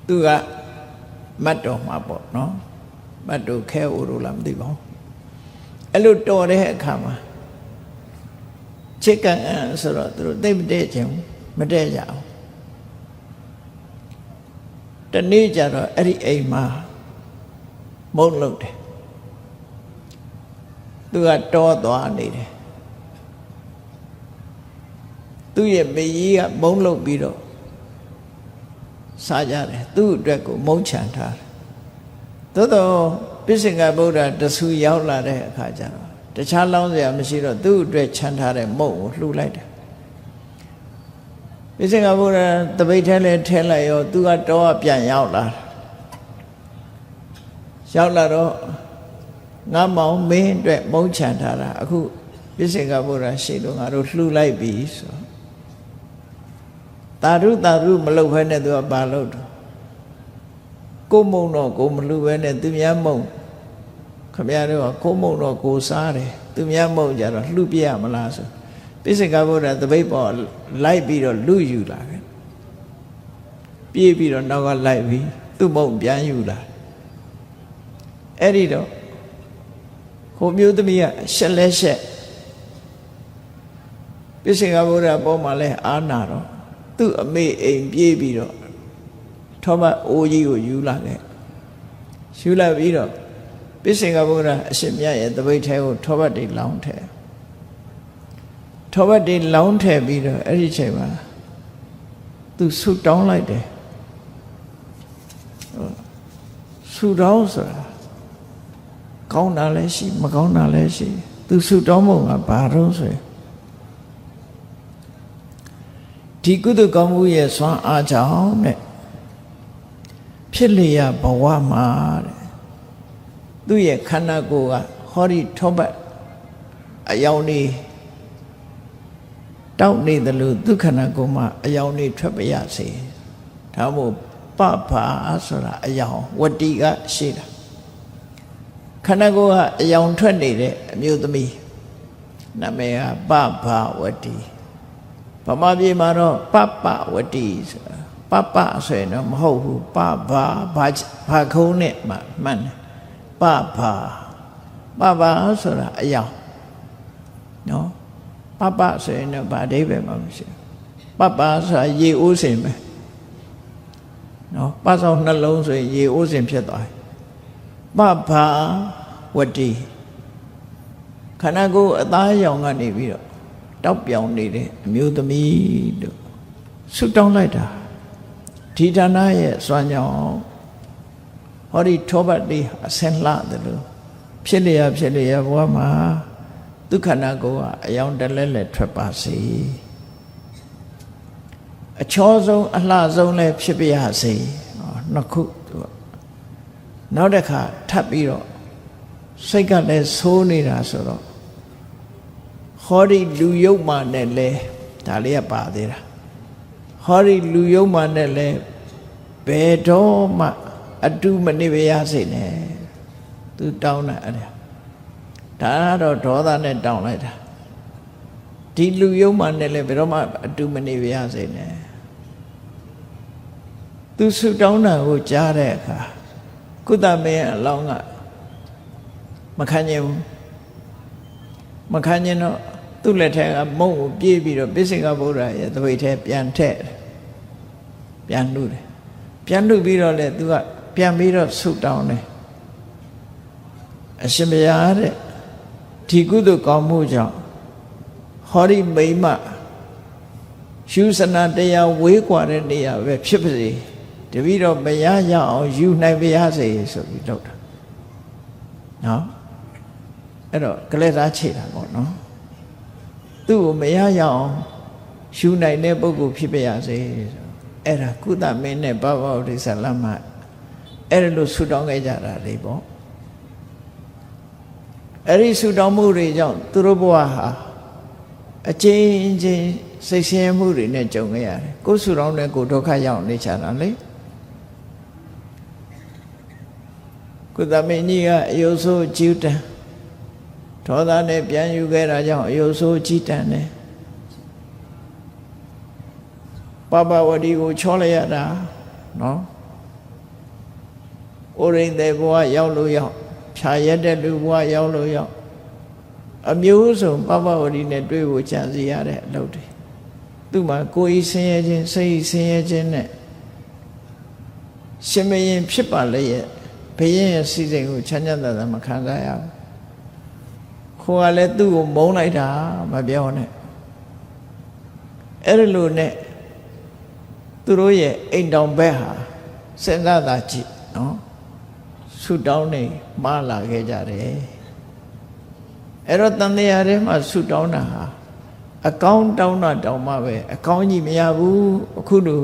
A: သူကမတ်တော်မှာပေါ့နော်မတ်တော်ခဲအိုလိုလားမသိပါဘူးအဲ့လိုတော်တဲ့အခါမှာချစ်ကန်ဆိုတော့သူတို့သိမတည့်ချင်မတည့်ကြအောင်တနေ့ကျတော့အဲ့ဒီအိမ်မှာမုန်းလို့တယ်သူကတောသွားနေတယ်သူ့ရဲ့မေကြီးကမုန်းလို့ပြီးတော့စားကြတယ်သူ့အတွက်ကိုမုန်းချန်ထားတယ်သို့တော့ပိစိကဗုဒ္ဓတဆူရောက်လာတဲ့အခါကျတော့တခြားလောင်းစရာမရှိတော့သူ့အတွက်ချန်ထားတဲ့မုန့်ကိုလှူလိုက်တယ်ပိစိကဗုဒ္ဓတပိတ်ထဲလဲထဲလိုက်ရောသူကတော့ပြန်ရောက်လာတော့ငါမောင်မင်းအတွက်မုန်းချန်ထားတာအခုပိစိကဗုဒ္ဓရှိလို့ငါတို့လှူလိုက်ပြီဆိုတာရုမလုပ်ဘဲနဲ့သူကဘာလုပ်တော့ကိုမုံတော့ကိုမလှူဘဲနဲ့သူများမုံခမရတို့ကကိုမုံတော့ကိုစားတယ်သူများမုံကြတော့လှူပြရမလားဆိုပိစိကဗုဒ္ဓတပိတ်ပေါ်လိုက်ပြီးတော့လူယူလာတယ်ပြေးပြီးတော့နောက်ကလိုက်ပြီးသူ့မုံပြန်ယူလာအဲ့ဒီတော့ဟိုမျိုးသမီးကရှက်လဲရှက်ပိစိကဗုဒ္ဓပေါ်မှာလဲအာနာတော့သူ့အမေအိမ်ပြေးပြီးတော့ထောမအိုးကြီးကိုယူလာခဲ့ယူလာပြီးတော့ပိစိကဗုဒ္ဓအရှင်မြတ်ရဲ့တပိတ်ထဲကိုထောပတ်တွေလောင်းထည့်ထောပတ်တွေလောင်းထည့်ပြီးတော့အဲ့ဒီချိန်မှာသူဆူတောင်းလိုက်တယ်ဆူတောင်းဆိုတာကောင်းတာလည်းရှိမကောင်းတာလည်းရှိသူဆူတောင်းမှုကဘာတော့ဆိုရင်ဒီကုသကောင်းမှုရဲ့စွမ်းအားကြောင့်တဲ့ဖြစ်လျက်ဘဝမှာတဲ့သူ့ရဲ့ခန္ဓာကိုယ်ကဟောဒီထောပတ်အယောင်နေတောက်နေတယ်လို့သူခန္ဓာကိုယ်မှာအယောင်နေထွက်ပြရစေဒါမို့ပပဆိုတာအယောင်ဝတ္တိကရှိတာခန္ဓာကိုယ်ကအယောင်ထွက်နေတဲ့အမျိုးသမီးနာမည်ကပပဝတ္တိဗမာပြည်မှာတော့ပပဝတ္တိဆိုတာပပဆိုရင်တော့မဟုတ်ဘူးပဘာခုံးနဲ့မှမှန်တယ်ပပဆိုတာအယောင်နော်ပပဆိုရင်တော့ဗာအဓိပ္ပာယ်မှမရှိဘူးပဆိုတာရေအိုးစင်ပဲနော်ပဆောင်နှလုံးဆိုရင်ရေအိုးစင်ဖြစ်သွားတယ်ပဝတ္တိခန္ဓာကိုယ်အသားရောင်ကနေပြီးတော့တောက်ပြောင်နေတဲ့အမျိုးသမီးတို့ဆုတောင်းလိုက်တာဒီဌာနရဲ့စွမ်းကြောင့်ဟောဒီထောပတ်တွေအစင်လှတယ်လို့ဖြစ်လျက်ဘဝမှာဒုက္ခနာကိုအယောင်တလဲလဲထွက်ပါစေအချောဆုံးအလှဆုံးလဲဖြစ်ပြရစေနှစ်ခုနောက်တစ်ခါထပ်ပြီးတော့စိတ်ကလည်းဆိုးနေတာဆိုတော့ ဟောဒီလူယုတ်မှနဲ့လဲဒါလေးကပါသေးတာဟောဒီလူယုတ်မှနဲ့လဲဘယ်တော့မှအတုမနေပါရစေနဲ့သူတောင်းတာအဲ့ဒါကတော့ဒေါသနဲ့တောင်းလိုက်တာဒီလူယုတ်မှနဲ့လဲဘယ်တော့မှအတုမနေပါရစေနဲ့သူဆုတောင်းတာကိုကြားတဲ့အခါကုသမင်းအလောင်းကမခံနိုင်ဘူးမခံနိုင်တော့သူ့လက်ထက်ကမုံကိုပြေးပြီးတော့ပိစိကဗုဒ္ဓရဲ့သပိတ်ထဲပြန်ထည့်ပြန်လှူတယ်ပြန်လှူပြီးတော့လေသူကပြန်ပြီးတော့ဆုတောင်းတယ်အရှင်ဘုရားတဲ့ဒီကုသိုလ်ကောင်းမှုကြောင့်ဟောဒီမိမယူစနာတရားဝေးကွာတဲ့နေရာပဲဖြစ်ပါစေတပည့်တော်မရရအောင်ယူနိုင်ပါရစေဆိုပြီးလုပ်တာနော်အဲ့တော့ကလေးသားချိန်တာပေါ့နော်သူ့ကိုမရရအောင်ယူနိုင်တဲ့ပုဂ္ဂိုလ်ဖြစ်ပါရစေဆိုအဲ့ဒါကုသမင်းနဲ့ဘဘဝတိဆလမအဲ့ဒါလို့ဆုတောင်းခဲ့ကြတာလေပေါ့အဲ့ဒီဆုတောင်းမှုတွေကြောင့်သူတို့ဘဝဟာအချင်းချင်းစိတ်ဆင်းရဲမှုတွေနဲ့ကြုံခဲ့ရတယ်ကိုယ်ဆုတောင်းတဲ့ကိုယ်ဒုက္ခရောက်နေချတာလေကုသမင်းကြီးကအယုဆိုးကြီးတန်းဒေါသနဲ့ပြန်ယူခဲ့တာကြောင့်အယုဆိုးကြီးတန်းတယ်ပပဝတီကိုချောလိုက်ရတာနော်ဩရိန္ဒေဘဝရောက်လို့ရောက်ဖြာရက်တဲ့လူဘဝရောက်လို့ရောက်အမျိုးစုံပပဝတီနဲ့တွေ့ဖို့ကြံစီရတဲ့အလုပ်တွေသူ့မှာကိုယ်ဤဆင်းရဲခြင်းစိတ်ဤဆင်းရဲခြင်းနဲ့ရှင်မရင်ဖြစ်ပါလေရဲ့ဘုရင်ရဲ့စီစဉ်ကိုချမ်းသာသာမခံစားရဘူးခိုးကလည်းသူ့ကိုမုန်းလိုက်တာမပြောနဲ့အဲ့လိုနဲ့သူတို့ရဲ့အိမ်တောင်ဘက်ဟာစဉ်းစားတာကြည့်နော်ဆူတောင်းနေမှားလာခဲ့ကြတယ်အဲ့တော့တန်တရားထဲမှာဆူတောင်းတာဟာအကောင်းတောင်းတာတောင်းမှပဲအကောင်းကြီးမရဘူးအခုလို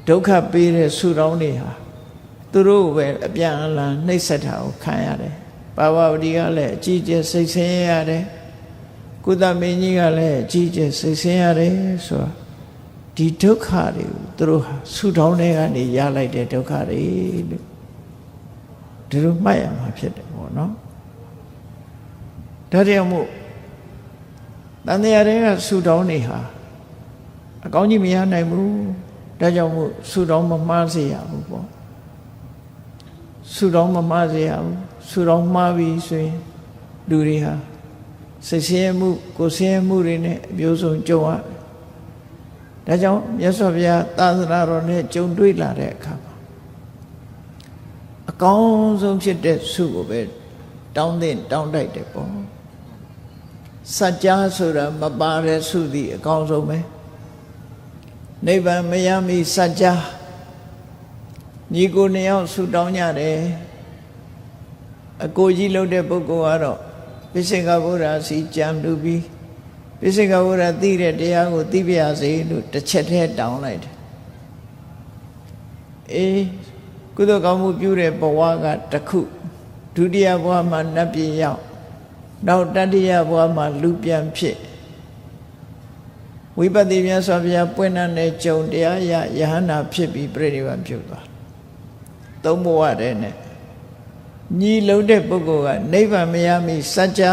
A: ဒုက္ခပေးတဲ့ဆူတောင်းနေဟာသူတို့ပဲအပြန်အလှန်နှိပ်စက်တာကိုခံရတယ်ပါဝဝတီကလည်းအကြီးကျယ်စိတ်ဆင်းရဲရတယ်ကုသမင်းကြီးကလည်းအကြီးကျယ်စိတ်ဆင်းရတယ်ဆိုတာဒီဒုက္ခတွေကိုသူတို့ဟာဆူတောင်းတဲ့ကနေရလိုက်တဲ့ဒုက္ခတွေလို့ဒီလိုမှတ်ရမှာဖြစ်တယ်ပေါ့နော်ဒါကြောင့်မို့တန်တရားတွေကဆူတောင်းနေဟာအကောင်းကြီးမရနိုင်ဘူးဒါကြောင့်မို့ဆူတောင်းမမှားစေရဘူးပေါ့ဆူတောင်းမမှားစေရဘူးဆူတောင်းမှားပြီဆိုရင်လူတွေဟာစိတ်ဆင်းရဲမှုကိုယ်ဆင်းရဲမှုတွေနဲ့အမျိုးစုံကြုံရဒါကြောင့်မြတ်စွာဘုရားသာသနာတော်နဲ့ကြုံတွေ့လာတဲ့အခါမှာအကောင်းဆုံးဖြစ်တဲ့ဆုကိုပဲတောင်းတဲ့တောင်းတိုက်တယ်ပေါ့စัจ जा ဆိုတာမပါတဲ့ဆုသည်အကောင်းဆုံးပဲနိဗ္ဗာန်မရမီစัจ जा ညီကိုနှစ်ယောက်ဆုတောင်းကြတယ်အကိုကြီးလုပ်တဲ့ပုဂ္ဂိုလ်ကတော့ပိစိကဗုဒ္ဓစီကြံလူပြီးပိစိကဗုဒ္ဓသိတဲ့တရားကိုသိပြရစေလို့တစ်ချက်တည်းတောင်းလိုက်တယ်အေးကုသိုလ်ကောင်းမှုပြုတဲ့ဘဝကတစ်ခုဒုတိယဘဝမှာနတ်ပြည်ရောက်နောက်တတိယဘဝမှာလူပြန်ဖြစ်ဝိပဿနာမြတ်စွာဘုရားပွင့်တဲ့ကြုံတရားရယဟန္တာဖြစ်ပြီးပြိဋိဘံပြုသွားသုံးဘဝတည်းနဲ့ညီလုံးတဲ့ပုဂ္ဂိုလ်ကနိဗ္ဗာန်မရမီစัจ जा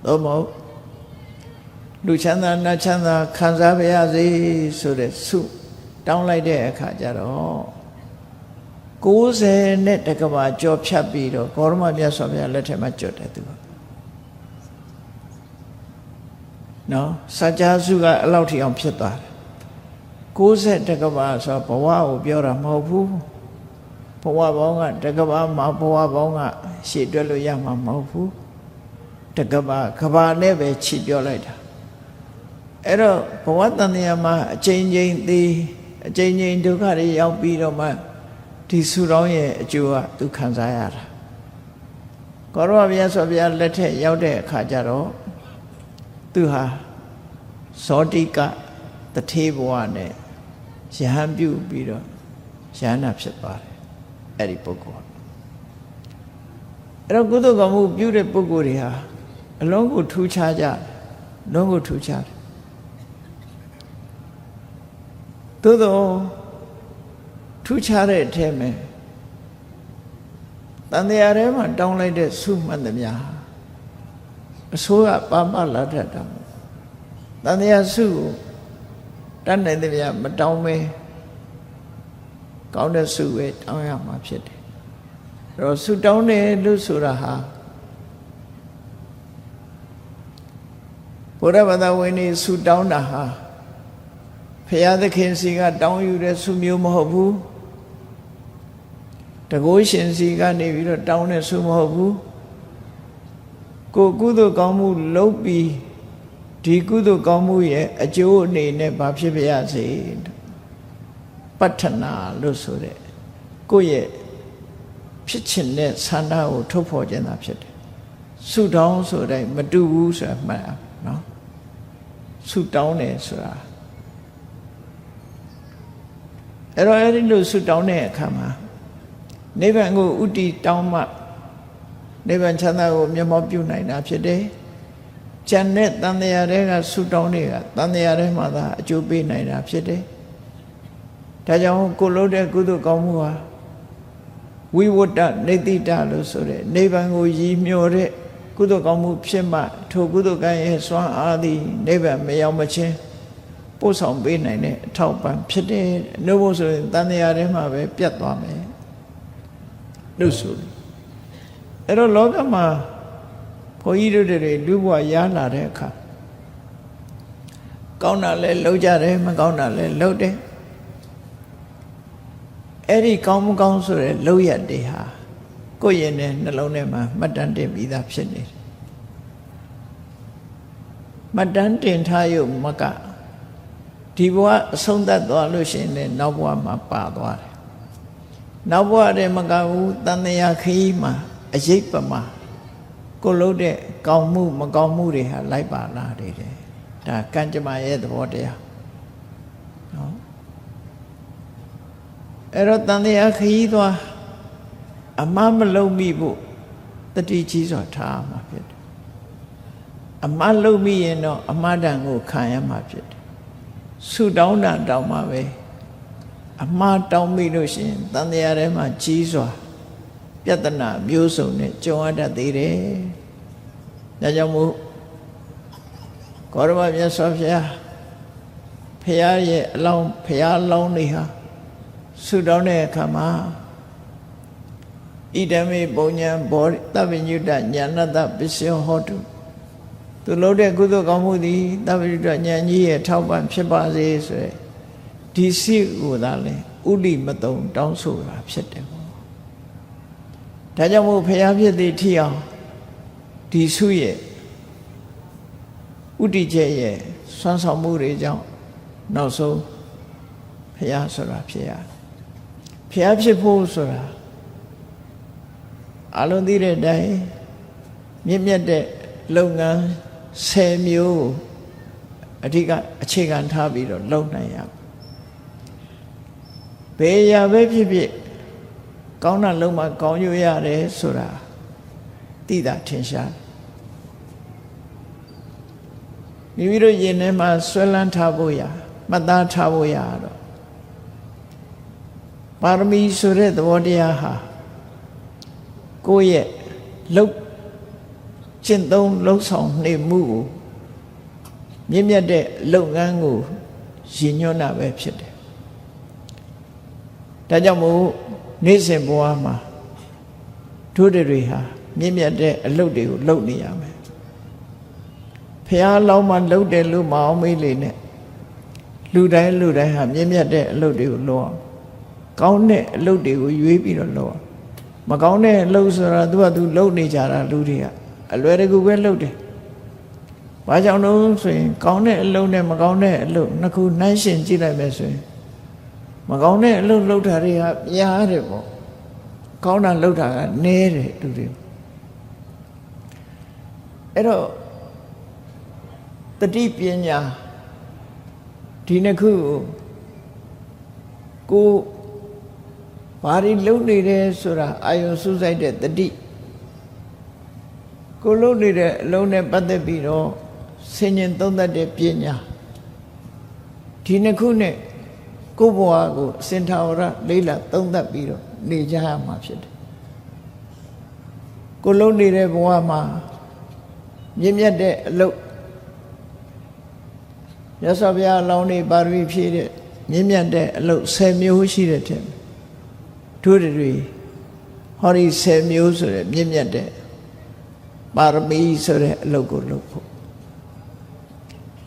A: သို့မဟုတ်လူချမ်းသာနတ်ချမ်းသာခံစားပါရစေဆိုတဲ့ဆုတောင်းလိုက်တဲ့အခါကျတော့90နဲ့တကဘာကြောဖြတ်ပြီးတော့ဂေါရမမြတ်စွာဘုရားလက်ထက်မှာကြွတယ်သူနော်စัจ जा ဆုကအလောက်ထိအောင်ဖြစ်သွားတယ်90တကဘာဆိုဘဝကိုပြောတာမဟုတ်ဘူးဘဝပေါင်းကတကဘာမှာဘဝပေါင်းကရှေ့တွက်လို့ရမှာမဟုတ်ဘူးတကဘာနဲ့ပဲခြိပြောလိုက်တာအဲ့တော့ဘဝတန်တရားမှာအချိန်ချင်းသေးအချိန်ချင်းဒုက္ခတွေရောက်ပြီးတော့မှဒီဆူတောင်းရဲ့အကျိုးကသူခံစားရတာကောရမဘုရားဆိုဘုရားလက်ထက်ရောက်တဲ့အခါကျတော့သူဟာဇောတိကတထေဘဝနဲ့ယဟန်ပြုပြီးတော့ယဟနာဖြစ်သွားတယ်အဲ့ဒီပုဂ္ဂိုလ်အဲ့တော့ကုသိုလ်ကောင်းမှုပြုတဲ့ပုဂ္ဂိုလ်တွေဟာအလုံးကိုထူးခြားကြတယ် လုံးကိုထူးခြားတယ်သို့တော့ထူးခြားတဲ့အထက်မှာတန်တရားထဲမှာတောင်းလိုက်တဲ့ဆုမှန်သမျှအစိုးရပါမလာတတ်တာတန်တရားဆုကိုတတ်နိုင်သမျှမတောင်းမဲကောင်းတဲ့ဆုပဲတောင်းရမှာဖြစ်တယ်အဲ့တော့ဆုတောင်းတယ်လို့ဆိုတာဟာဘုရားဘာသာဝင်တွေဆုတောင်းတာဟာဘုရားသခင်စီကတောင်းယူတဲ့ဆုမျိုးမဟုတ်ဘူးတကုရှင်စီကနေပြီးတော့တောင်းတဲ့ဆုမဟုတ်ဘူးကိုကုသိုလ်ကောင်းမှုလုပ်ပြီးဒီကုသိုလ်ကောင်းမှုရဲ့အကျိုးအနေနဲ့ဘာဖြစ်ပြရစေပတ္ထနာလို့ဆိုတဲ့ကိုယ့်ရဲ့ဖြစ်ချင်တဲ့ဆန္ဒကိုထုတ်ဖော်ခြင်းသာဖြစ်တယ်ဆုတောင်းဆိုတိုင်းမတူဘူးဆိုတာမှတ်အောင်နော်ဆုတောင်းတယ်ဆိုတာအဲ့တော့အဲ့ဒီလိုဆုတောင်းတဲ့အခါမှာနိဗ္ဗာန်ကိုဥတည်တောင်းမှနိဗ္ဗာန်ချမ်းသာကိုမျက်မှောက်ပြုနိုင်တာဖြစ်တယ်။ဉာဏ်နဲ့တန်တရားတွေကဆုတောင်းတွေကတန်တရားတွေမှာသာအကျိုးပေးနိုင်တာဖြစ်တယ်။ဒါကြောင့်ကိုလို့တဲ့ကုသိုလ်ကောင်းမှုဟာဝိဝတ္တနေတိတလို့ဆိုတဲ့နိဗ္ဗာန်ကိုရည်မျှော်တဲ့ကုသိုလ်ကောင်းမှုဖြစ်မှထိုကုသိုလ်ကံရဲ့စွမ်းအားသည်နိဗ္ဗာန်မရောက်မချင်းပို့ဆောင်ပေးနိုင်တဲ့အထောက်ပံ့ဖြစ်တယ်။နှုတ်ဖို့ဆိုရင်တန်တရားတွေမှာပဲပြတ်သွားမယ်။လို့ဆိုတယ်။အဲ့တော့လောကမှာဘုန်းကြီးတို့တွေလူဘဝရလာတဲ့အခါကောင်းတာလဲလုပ်ကြတယ်မကောင်းတာလဲလုပ်တယ်အဲ့ဒီကောင်းမကောင်းဆိုတဲ့လုပ်ရက်တွေဟာကိုယ့်ရင်နဲ့နှလုံးထဲမှာမှတ်တမ်းတင်ပြီးသားဖြစ်နေတယ်မှတ်တမ်းတင်ထားရုံမကဒီဘဝအဆုံးသတ်သွားလို့ရှိရင်လည်းနောက်ဘဝမှာပါသွားတယ်နောက်ဘဝတည်းမကဘူးတန်တရားခရီးမှာအရေးပမာကိုလို့တဲ့ကောင်းမှုမကောင်းမှုတွေဟာလိုက်ပါလာတယ်ဒါကံကြမ္မာရဲ့သဘောတရားနော်အဲ့တော့တန်တရားခရီးသွားအမှားမလုံးမိဖို့တတိကြီးစွာထားမှာဖြစ်တယ်အမှားလုံးမိရင်တော့အမှားတန်ကိုခံရမှာဖြစ်တယ်ဆုတောင်းတာတောင်းမှာပဲအမှားတောင်းမိလို့ရှိရင်တန်တရားထဲမှာကြီးစွာပြဿနာမျိုးစုံနဲ့ကြုံရတတ်သေးတယ်။ဒါကြောင့်မို့ကောရမမြတ်စွာဘုရားဖရာရဲ့အလောင်းဖရာလောင်းတွေဟာဆုတောင်းတဲ့အခါမှာဣဒမေပုံညာဘောတပ္ပညုတညာဏတပစ္စယောဟောတုသူလုပ်တဲ့ကုသိုလ်ကောင်းမှုသည်တပ္ပညုတညာကြီးရဲ့ထောက်ပံ့ဖြစ်ပါစေဆိုရယ်ဒီစိကိုသာလဲဥလိမတုံတောင်းဆိုတာဖြစ်တယ်ပေါ့ဒါကြောင့်မို့ဖရာဖြစ်သည်ထီအောင်ဒီဆုရဲ့ဥတီချက်ရဲ့ဆွမ်းဆောင်မှုတွေကြောင့်နောက်ဆုံးဖရာဆိုတာဖြစ်ရဖရာဖြစ်ဖို့ဆိုတာအလုံးသိတဲ့အတိုင်းမြင့်မြတ်တဲ့လုပ်ငန်း10မျိုးကိုအဓိကအခြေခံထားပြီးတော့လုပ်နိုင်ရဘယ်ရာပဲဖြစ်ဖြစ်ကောင်းတာလုံးမှကောင်းရရတယ်ဆိုတာသိတာထင်ရှားမိမိတို့ရင်ထဲမှာဆွဲလန်းထားဖို့ရမှတ်သားထားဖို့ရတော့ပါရမီဆိုတဲ့သဘောတရားဟာကိုယ့်ရဲ့လှုပ်ကျင့်သုံးလှုပ်ဆောင်နေမှုကိုမြင့်မြတ်တဲ့လုပ်ငန်းကိုရည်ညွှန်းတာပဲဖြစ်တယ်ဒါကြောင့်မို့နေ့စဉ်ဘဝမှာတို့တွေဟာမြင့်မြတ်တဲ့အလုပ်တွေကိုလုပ်နေရမယ်ဖះလောင်းမှလုပ်တယ်လို့မအောင်မေးလေနဲ့လူတိုင်းဟာမြင့်မြတ်တဲ့အလုပ်တွေကိုလုပ်အောင်ကောင်းတဲ့အလုပ်တွေကိုရွေးပြီးတော့လုပ်အောင်မကောင်းတဲ့အလုပ်ဆိုတာသူကသူလုပ်နေကြတာလူတွေကအလွယ်တကူပဲလုပ်တယ်ဘာကြောင့်လို့ဆိုရင်ကောင်းတဲ့အလုပ်နဲ့မကောင်းတဲ့အလုပ်နှစ်ခုနှိုင်းယှဉ်ကြည့်လိုက်မယ်ဆိုရင်မကောင်းတဲ့အလုပ်လုပ်တာတွေကများတယ်ပေါ့ကောင်းတာလုပ်တာကနည်းတယ်လူတွေအဲ့တော့တတိပညာဒီနှစ်ခုကိုဘာတွေလုပ်နေတယ်ဆိုတာအာယုံစူးစိုက်တဲ့တတိကိုလုပ်နေတဲ့အလုံးနဲ့ပတ်သက်ပြီးတော့ ဆင်ញင်သုံးသပ်တဲ့ပညာဒီနှစ်ခုနဲ့ကိုယ့်ဘဝကိုအစဉ်ထာဝရလေးလာသုံးသပ်ပြီးတော့နေကြရမှာဖြစ်တယ်ကိုလုံးနေတဲ့ဘဝမှာမြင့်မြတ်တဲ့အလုပ်ရသော်ဘုရားအလောင်းတွေပါရမီဖြည့်တဲ့မြင့်မြတ်တဲ့အလုပ်10မျိုးရှိတဲ့တဲ့တို့တွေဟောဒီ10မျိုးဆိုတဲ့မြင့်မြတ်တဲ့ပါရမီဆိုတဲ့အလုပ်ကိုလုပ်ဖို့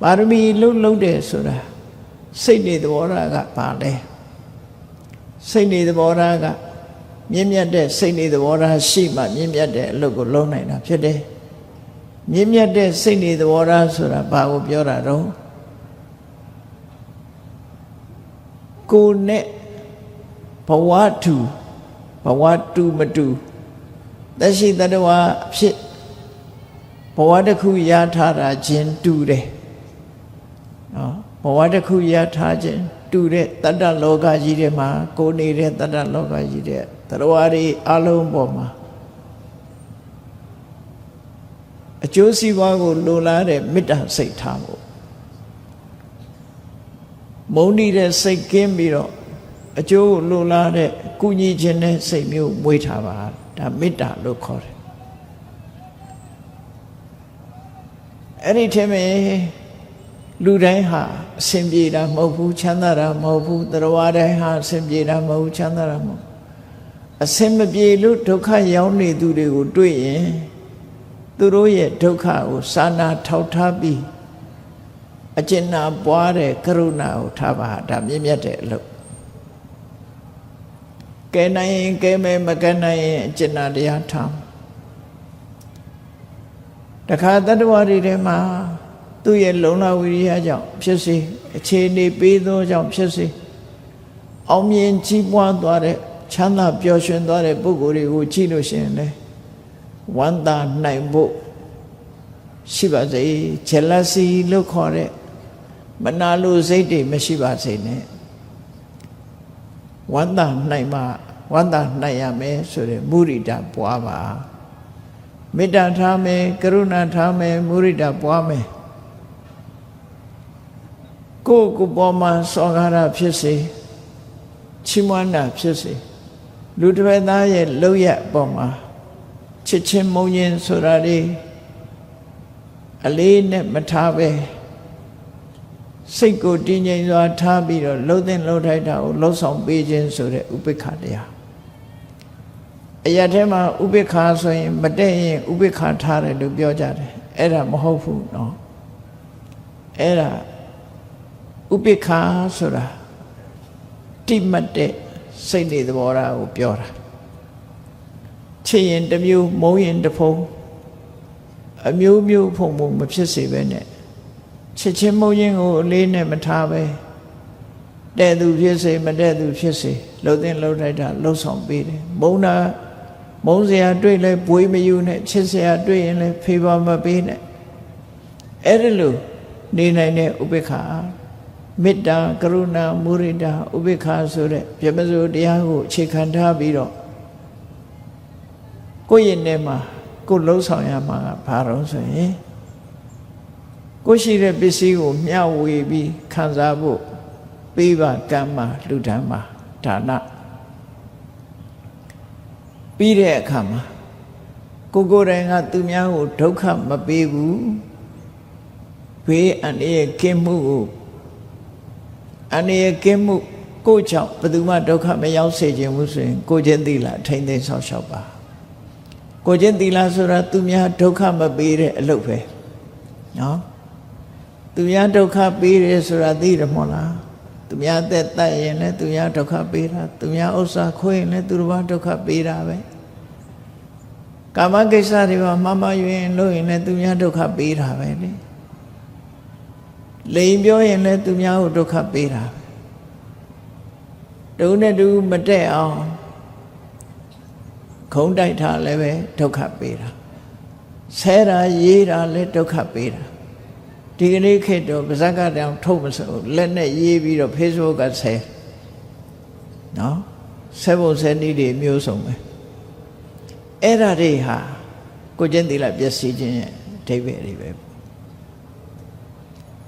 A: ပါရမီလုပ်တယ်ဆိုတာစိတ်နေသဘောထားကပါလဲစိတ်နေသဘောထားကမြင့်မြတ်တဲ့စိတ်နေသဘောထားရှိမှမြင့်မြတ်တဲ့အလုပ်ကိုလုပ်နိုင်တာဖြစ်တယ်မြင့်မြတ်တဲ့စိတ်နေသဘောထားဆိုတာဘာကိုပြောတာတော့ကိုယ်နဲ့ဘဝတူမတူသက်ရှိတ attva အဖြစ်ဘဝတစ်ခုရထားတာချင်းတူတယ်နော်ဘဝတစ်ခုရထားခြင်းတူတဲ့တတ္တလောကကြီးထဲမှာကိုယ်နေတဲ့တတ္တလောကကြီးတဲ့တရားတွေအလုံးပေါ်မှာအကျိုးစီးပွားကိုလိုလားတဲ့မေတ္တာစိတ်ထားဖို့မုန်းနေတဲ့စိတ်ကင်းပြီးတော့အကျိုးလိုလားတဲ့ကုညီခြင်းနဲ့စိတ်မျိုးမွေးထားပါဒါမေတ္တာလို့ခေါ်တယ်အဲ့ဒီထဲမှာလူတိုင်းဟာအစဉ်ပြေတာမဟုတ်ဘူးချမ်းသာတာမဟုတ်ဘူးတရားတိုင်းဟာအစဉ်ပြေတာမဟုတ်ဘူးချမ်းသာတာမဟုတ်အစဉ်မပြေလို့ဒုက္ခရောက်နေသူတွေကိုတွေ့ရင်သူတို့ရဲ့ဒုက္ခကိုစာနာထောက်ထားပြီးအကျဉ်းနာပွားတဲ့ကရုဏာကိုထားပါဒါမြင့်မြတ်တဲ့အလုပ်ကဲနိုင်ရင်ကဲမယ်မကဲနိုင်ရင်အကျဉ်းနာတရားထားတခါတတ္တဝါတွေထဲမှာသူ့ရဲ့လုံလဝိရိယကြောင့်ဖြစ်စေအခြေအနေပေးသောကြောင့်ဖြစ်စေအောင်မြင်ကြီးပွားသွားတဲ့ချမ်းသာပျော်ရွှင်သွားတဲ့ပုဂ္ဂိုလ်တွေကိုကြည့်လို့ရှိရင်လေဝမ်းသာနိုင်ဖို့ရှိပါစေ jealousy လို့ခေါ်တဲ့မနာလိုစိတ်တွေမရှိပါစေနဲ့ဝမ်းသာနိုင်မှဝမ်းသာနိုင်ရမယ်ဆိုတဲ့မုရိဒပွားပါမေတ္တာထားမယ်ကရုဏာထားမယ်မုရိဒပွားမယ်ကိုယ်ကိုယ်ပေါ်မှာစောကားတာဖြစ်စေချီးမွမ်းတာဖြစ်စေလူတစ်ဖက်သားရဲ့လောက်ရအပေါ်မှာချစ်ချင်းမုန်းခြင်းဆိုတာတွေအလေးနဲ့မထားပဲစိတ်ကိုတည်ငြိမ်စွာထားပြီးတော့လှုပ်တဲ့လှုပ်ထိုက်တာကိုလှုပ်ဆောင်ပေးခြင်းဆိုတဲ့ဥပိ္ပခတရားအရာထဲမှာဥပိ္ပခဆိုရင်မတည့်ရင်ဥပိ္ပခထားတယ်လို့ပြောကြတယ်အဲ့ဒါမဟုတ်ဘူးเนาะအဲ့ဒါဥပိ္ပခဆိုတာတိမတ်တဲ့စိတ်နေသဘောထားကိုပြောတာချစ်ရင်တစ်မျိုးမုန်းရင်တစ်ဖုံအမျိုးမျိုးဖုံဖုံမဖြစ်စေပဲနဲ့ချစ်ချင်းမုန်းခြင်းကိုအလေးနဲ့မထားပဲတဲ့သူဖြစ်စေမတဲ့သူဖြစ်စေလှုပ်တဲ့လှုပ်လိုက်တာလှုပ်ဆောင်ပေးတယ်မုန်းတာမုန်းစရာတွေ့လဲပွေးမယူနဲ့ချစ်စရာတွေ့ရင်လဲဖေးပါမပေးနဲ့အဲ့ဒါလို့နေနိုင်တဲ့ဥပိ္ပခာမေတ္တာကရုဏာမုရိဒဥပိ္ပခာဆိုတဲ့ပြမစိုးတရားကိုအခြေခံထားပြီးတော့ကိုယ့်ရဲ့နေမှာကိုယ်လှုပ်ဆောင်ရမှာကဘာလို့ဆိုရင်ကိုရှိတဲ့ပစ္စည်းကိုမျှဝေပြီးခံစားဖို့ပေးပါကမ်းပါလူထမ်းပါဒါနပြီးတဲ့အခါမှာကိုယ်တိုင်ကသူများကိုဒုက္ခမပေးဘူးဘေးအန္တရာယ်ကင်းမှုကိုအန္တရာယ်ကင်းမှုကိုကြောင့်ဘယ်သူမှဒုက္ခမရောက်စေခြင်းဘူးဆိုရင်ကိုချင်းသီလထိမ့်သိမ်းဆောက်ရှောက်ပါကိုချင်းသီလဆိုတာသူများဒုက္ခမပေးတဲ့အလုပ်ပဲနော်သူများဒုက္ခပေးတယ်ဆိုတာသိတယ်မဟုတ်လားသူများအသက်တတ်ရင်လည်းသူများဒုက္ခပေးတာသူများဥစ္စာခွေးရင်လည်းသူတစ်ပါးဒုက္ခပေးတာပဲကာမကိစ္စတွေမှာမှားမှားယွင်းလို့ရင်လည်းသူများဒုက္ခပေးတာပဲလေလိန်ပြောရင်လည်းသူများကိုဒုက္ခပေးတာပဲတူနဲ့တူမတက်အောင်ခုံတိုက်ထားလည်းပဲဒုက္ခပေးတာဆဲတာရေးတာလည်းဒုက္ခပေးတာဒီကနေ့ခေတ်တော့ပါဇက်ကတောင်ထုတ်မစို့လက်နဲ့ရေးပြီးတော့ Facebook ကဆဲနော်ဆဲဖို့ဆဲနည်းတွေမျိုးစုံပဲအဲ့ဒါတွေဟာကိုကျင့်သီလပျက်စီးခြင်းရဲ့အဓိပ္ပာယ်တွေပဲ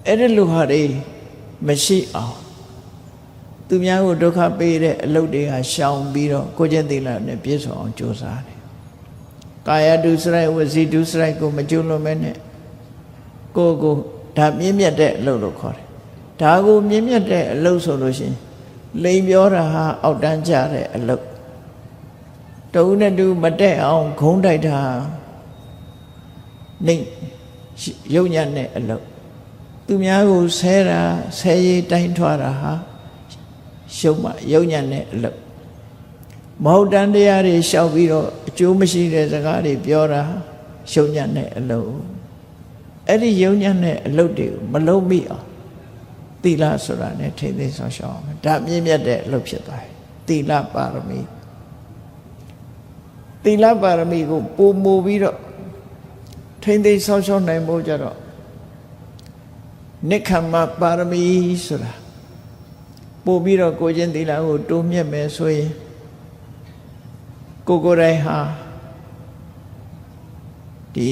A: အဲ့ဒီလိုဟာတွေမရှိအောင်သူများကိုဒုက္ခပေးတဲ့အလုပ်တွေကရှောင်ပြီးတော့ကိုယ်ကျင့်သီလနဲ့ပြည့်စုံအောင်ကြိုးစားတယ်ကာယဒုစရိုက်ဝစီဒုစရိုက်ကိုမကျွလွန်မဲနဲ့ကိုဒါမြင့်မြတ်တဲ့အလုပ်လို့ခေါ်တယ်ဒါကိုမြင့်မြတ်တဲ့အလုပ်ဆိုလို့ရှိရင်လိမ်ပြောတာဟာအောက်တန်းကျတဲ့အလုပ်တူနဲ့တူမတက်အောင်ဂုံးတိုက်တာနေရုပ်ညံ့တဲ့အလုပ်သူများကိုဆဲတာဆဲရည်တိုင်းထွားတာဟာရှုံးမရုပ်ညံ့တဲ့အလုပ်မဟုတ်တန်တရားတွေရှောက်ပြီးတော့အကျိုးမရှိတဲ့စကားတွေပြောတာရှုံးညံ့တဲ့အလုပ်အဲ့ဒီရုပ်ညံ့တဲ့အလုပ်တွေကိုမလုံးမိအောင်သီလဆိုတာ ਨੇ ထိမ့်သိမ်းဆောင်ရှောက်အောင်ဒါမြင့်မြတ်တဲ့အလုပ်ဖြစ်သွားတယ်သီလပါရမီသီလပါရမီကိုပုံမူပြီးတော့ထိမ့်သိမ်းဆောင်ရှောက်နိုင်ဖို့ကြတော့နိက္ခမပါရမီဆိုတာပို့ပြီးတော့ကိုချင်းသီလကိုတိုးမြင့်မယ်ဆိုရင်ကိုယ်တိုင်ဟာဒီ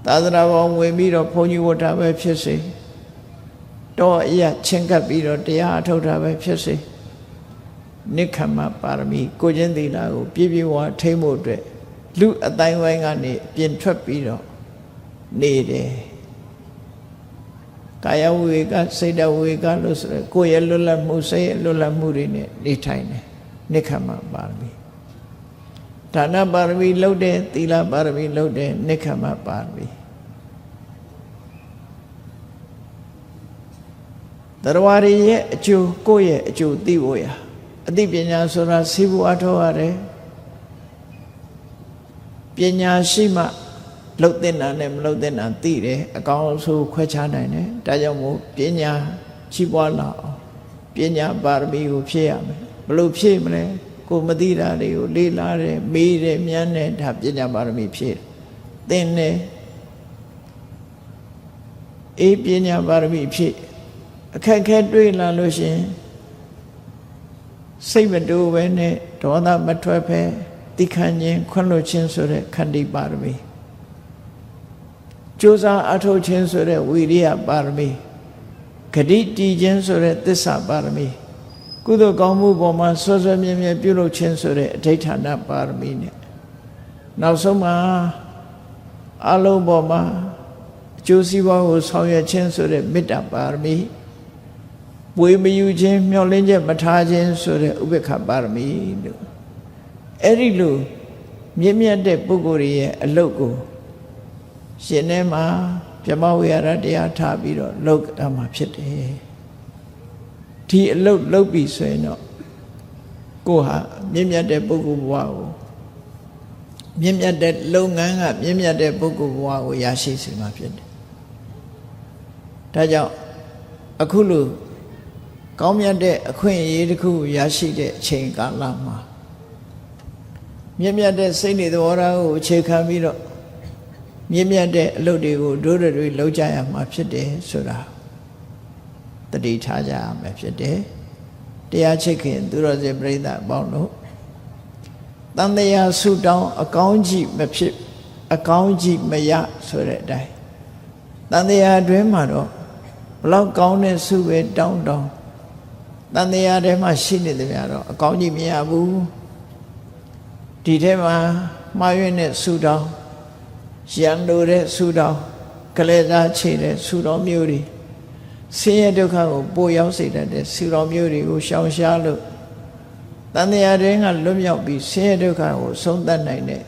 A: သာသနာ့ဘောင်ဝင်ပြီးတော့ဘုန်းကြီးဝတ်တာပဲဖြစ်စေတော့အရာချင်းကပ်ပြီးတော့တရားအထုတ်တာပဲဖြစ်စေနိက္ခမပါရမီကိုချင်းသီလကိုပြည့်ပြည့်ဝထိမ့်ဖို့အတွက်လူအတိုင်းဝိုင်းကနေပြင်ထွက်ပြီးတော့နေတယ်ကာယဝေကစိတ်တဝေကလို့ဆိုရယ်ကိုယ်ရဲ့လွတ်လပ်မှုစိတ်ရဲ့လွတ်လပ်မှုတွေနဲ့နေထိုင်တယ်နိက္ခမပါရမီဒါနပါရမီလုပ်တယ်သီလပါရမီလုပ်တယ်နိက္ခမပါရမီတရားရည်ရဲ့အကျိုးကိုယ့်ရဲ့အကျိုးသိဖို့ရအသိပညာဆိုတာစီးပွားထောက်ရတယ်ပညာရှိမှလှုပ်တဲ့နာနဲ့မလှုပ်တဲ့နာသိတယ်အကောင်အဆိုးခွဲခြားနိုင်တယ်ဒါကြောင့်မို့ပညာရှိပွားလာအောင်ပညာပါရမီကိုဖြည့်ရမယ်ဘယ်လိုဖြည့်မလဲကိုမသိတာတွေကိုလေ့လာတယ်မေးတယ်မြန်းတယ်ဒါပညာပါရမီဖြည့်သင်တယ်အေးပညာပါရမီဖြည့်အခက်ခဲတွေ့လာလို့ရှင်စိတ်မတိုးပဲနဲ့ဒေါသမထွက်ပဲတိခဏ်ခြင်းခွင့်လွှတ်ခြင်းဆိုတဲ့ခန္တီပါရမီကြိုးစားအထောက်ခြင်းဆိုတဲ့ဝိရိယပါရမီဂတိတည်ခြင်းဆိုတဲ့သစ္စာပါရမီကုသိုလ်ကောင်းမှုပေါ်မှာဆွဆွမြဲမြဲပြုလုပ်ခြင်းဆိုတဲ့အဋိဌာဏပါရမီနဲ့နောက်ဆုံးမှာအလုံးပေါ်မှာအကျိုးစီးပွားကိုဆောင်ရွက်ခြင်းဆိုတဲ့မေတ္တာပါရမီဝေမယူခြင်းမျှော်လင့်ချက်မထားခြင်းဆိုတဲ့ဥပေက္ခပါရမီလို့အဲ့ဒီလိုမြင့်မြတ်တဲ့ပုဂ္ဂိုလ်ရဲ့အလုပ်ကိုရှင်ထဲမှာဗြဟ္မဝိဟာရတရားထားပြီးတော့လုပ်ရမှာဖြစ်တယ်ဒီအလုပ်လုပ်ပြီဆိုရင်တော့ကိုဟာမြင့်မြတ်တဲ့ပုဂ္ဂိုလ်ဘဝကိုမြင့်မြတ်တဲ့လုပ်ငန်းကမြင့်မြတ်တဲ့ပုဂ္ဂိုလ်ဘဝကိုရရှိစေမှာဖြစ်တယ်ဒါကြောင့်အခုလိုကောင်းမြတ်တဲ့အခွင့်အရေးတစ်ခုရရှိတဲ့အချိန်ကာလမှာမြင့်မြတ်တဲ့စိတ်နေသဘောထားကိုအခြေခံပြီးတော့မြင့်မြတ်တဲ့အလုပ်တွေကိုတို့တွေလုပ်ကြရမှာဖြစ်တယ်ဆိုတာတတိထားကြရမှာဖြစ်တယ်တရားချစ်ခင်သူတော်စင်ပြိဿအပေါင်းတို့တန်တရားဆုတောင်းအကောင်းကြီးမဖြစ်အကောင်းကြီးမရဆိုတဲ့အတိုင်းတန်တရားအတွင်းမှာတော့ဘလောက်ကောင်းတဲ့ဆုပဲတောင်းတန်တရားထဲမှာရှိနေတယ်များတော့အကောင်းကြီးမရဘူးဒီထဲမှာမှားယွင်းတဲ့ဆုတောင်းရံလို့တဲ့ဆုတောင်းကလေးစားချေတဲ့ဆုတောင်းမျိုးတွေဆင်းရဲဒုက္ခကိုပိုရောက်စေတတ်တဲ့ဆုတောင်းမျိုးတွေကိုရှောင်ရှားလို့တန်တရားတွင်ကလွတ်မြောက်ပြီးဆင်းရဲဒုက္ခကိုဆုံးသတ်နိုင်တဲ့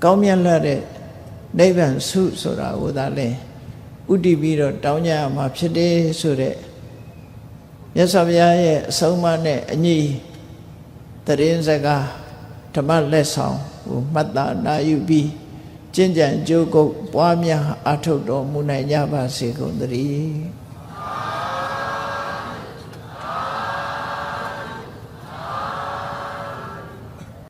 A: ကောင်းမြတ်လာတဲ့နိဗ္ဗာန်ဆုဆိုတာကိုသာလဲဥတည်ပြီးတော့တောင်းကြရမှာဖြစ်တယ်ဆိုတဲ့မြတ်စွာဘုရားရဲ့အဆုံးအမနဲ့အညီတရင်စကားဓမ္မလက်ဆောင်ကိုမှတ်သားနာယူပြီးကျင့်ကြံကြိုးကုပ်ပွားများအထုတ်တော်မူနိုင်ကြပါစေကုန်သတည်း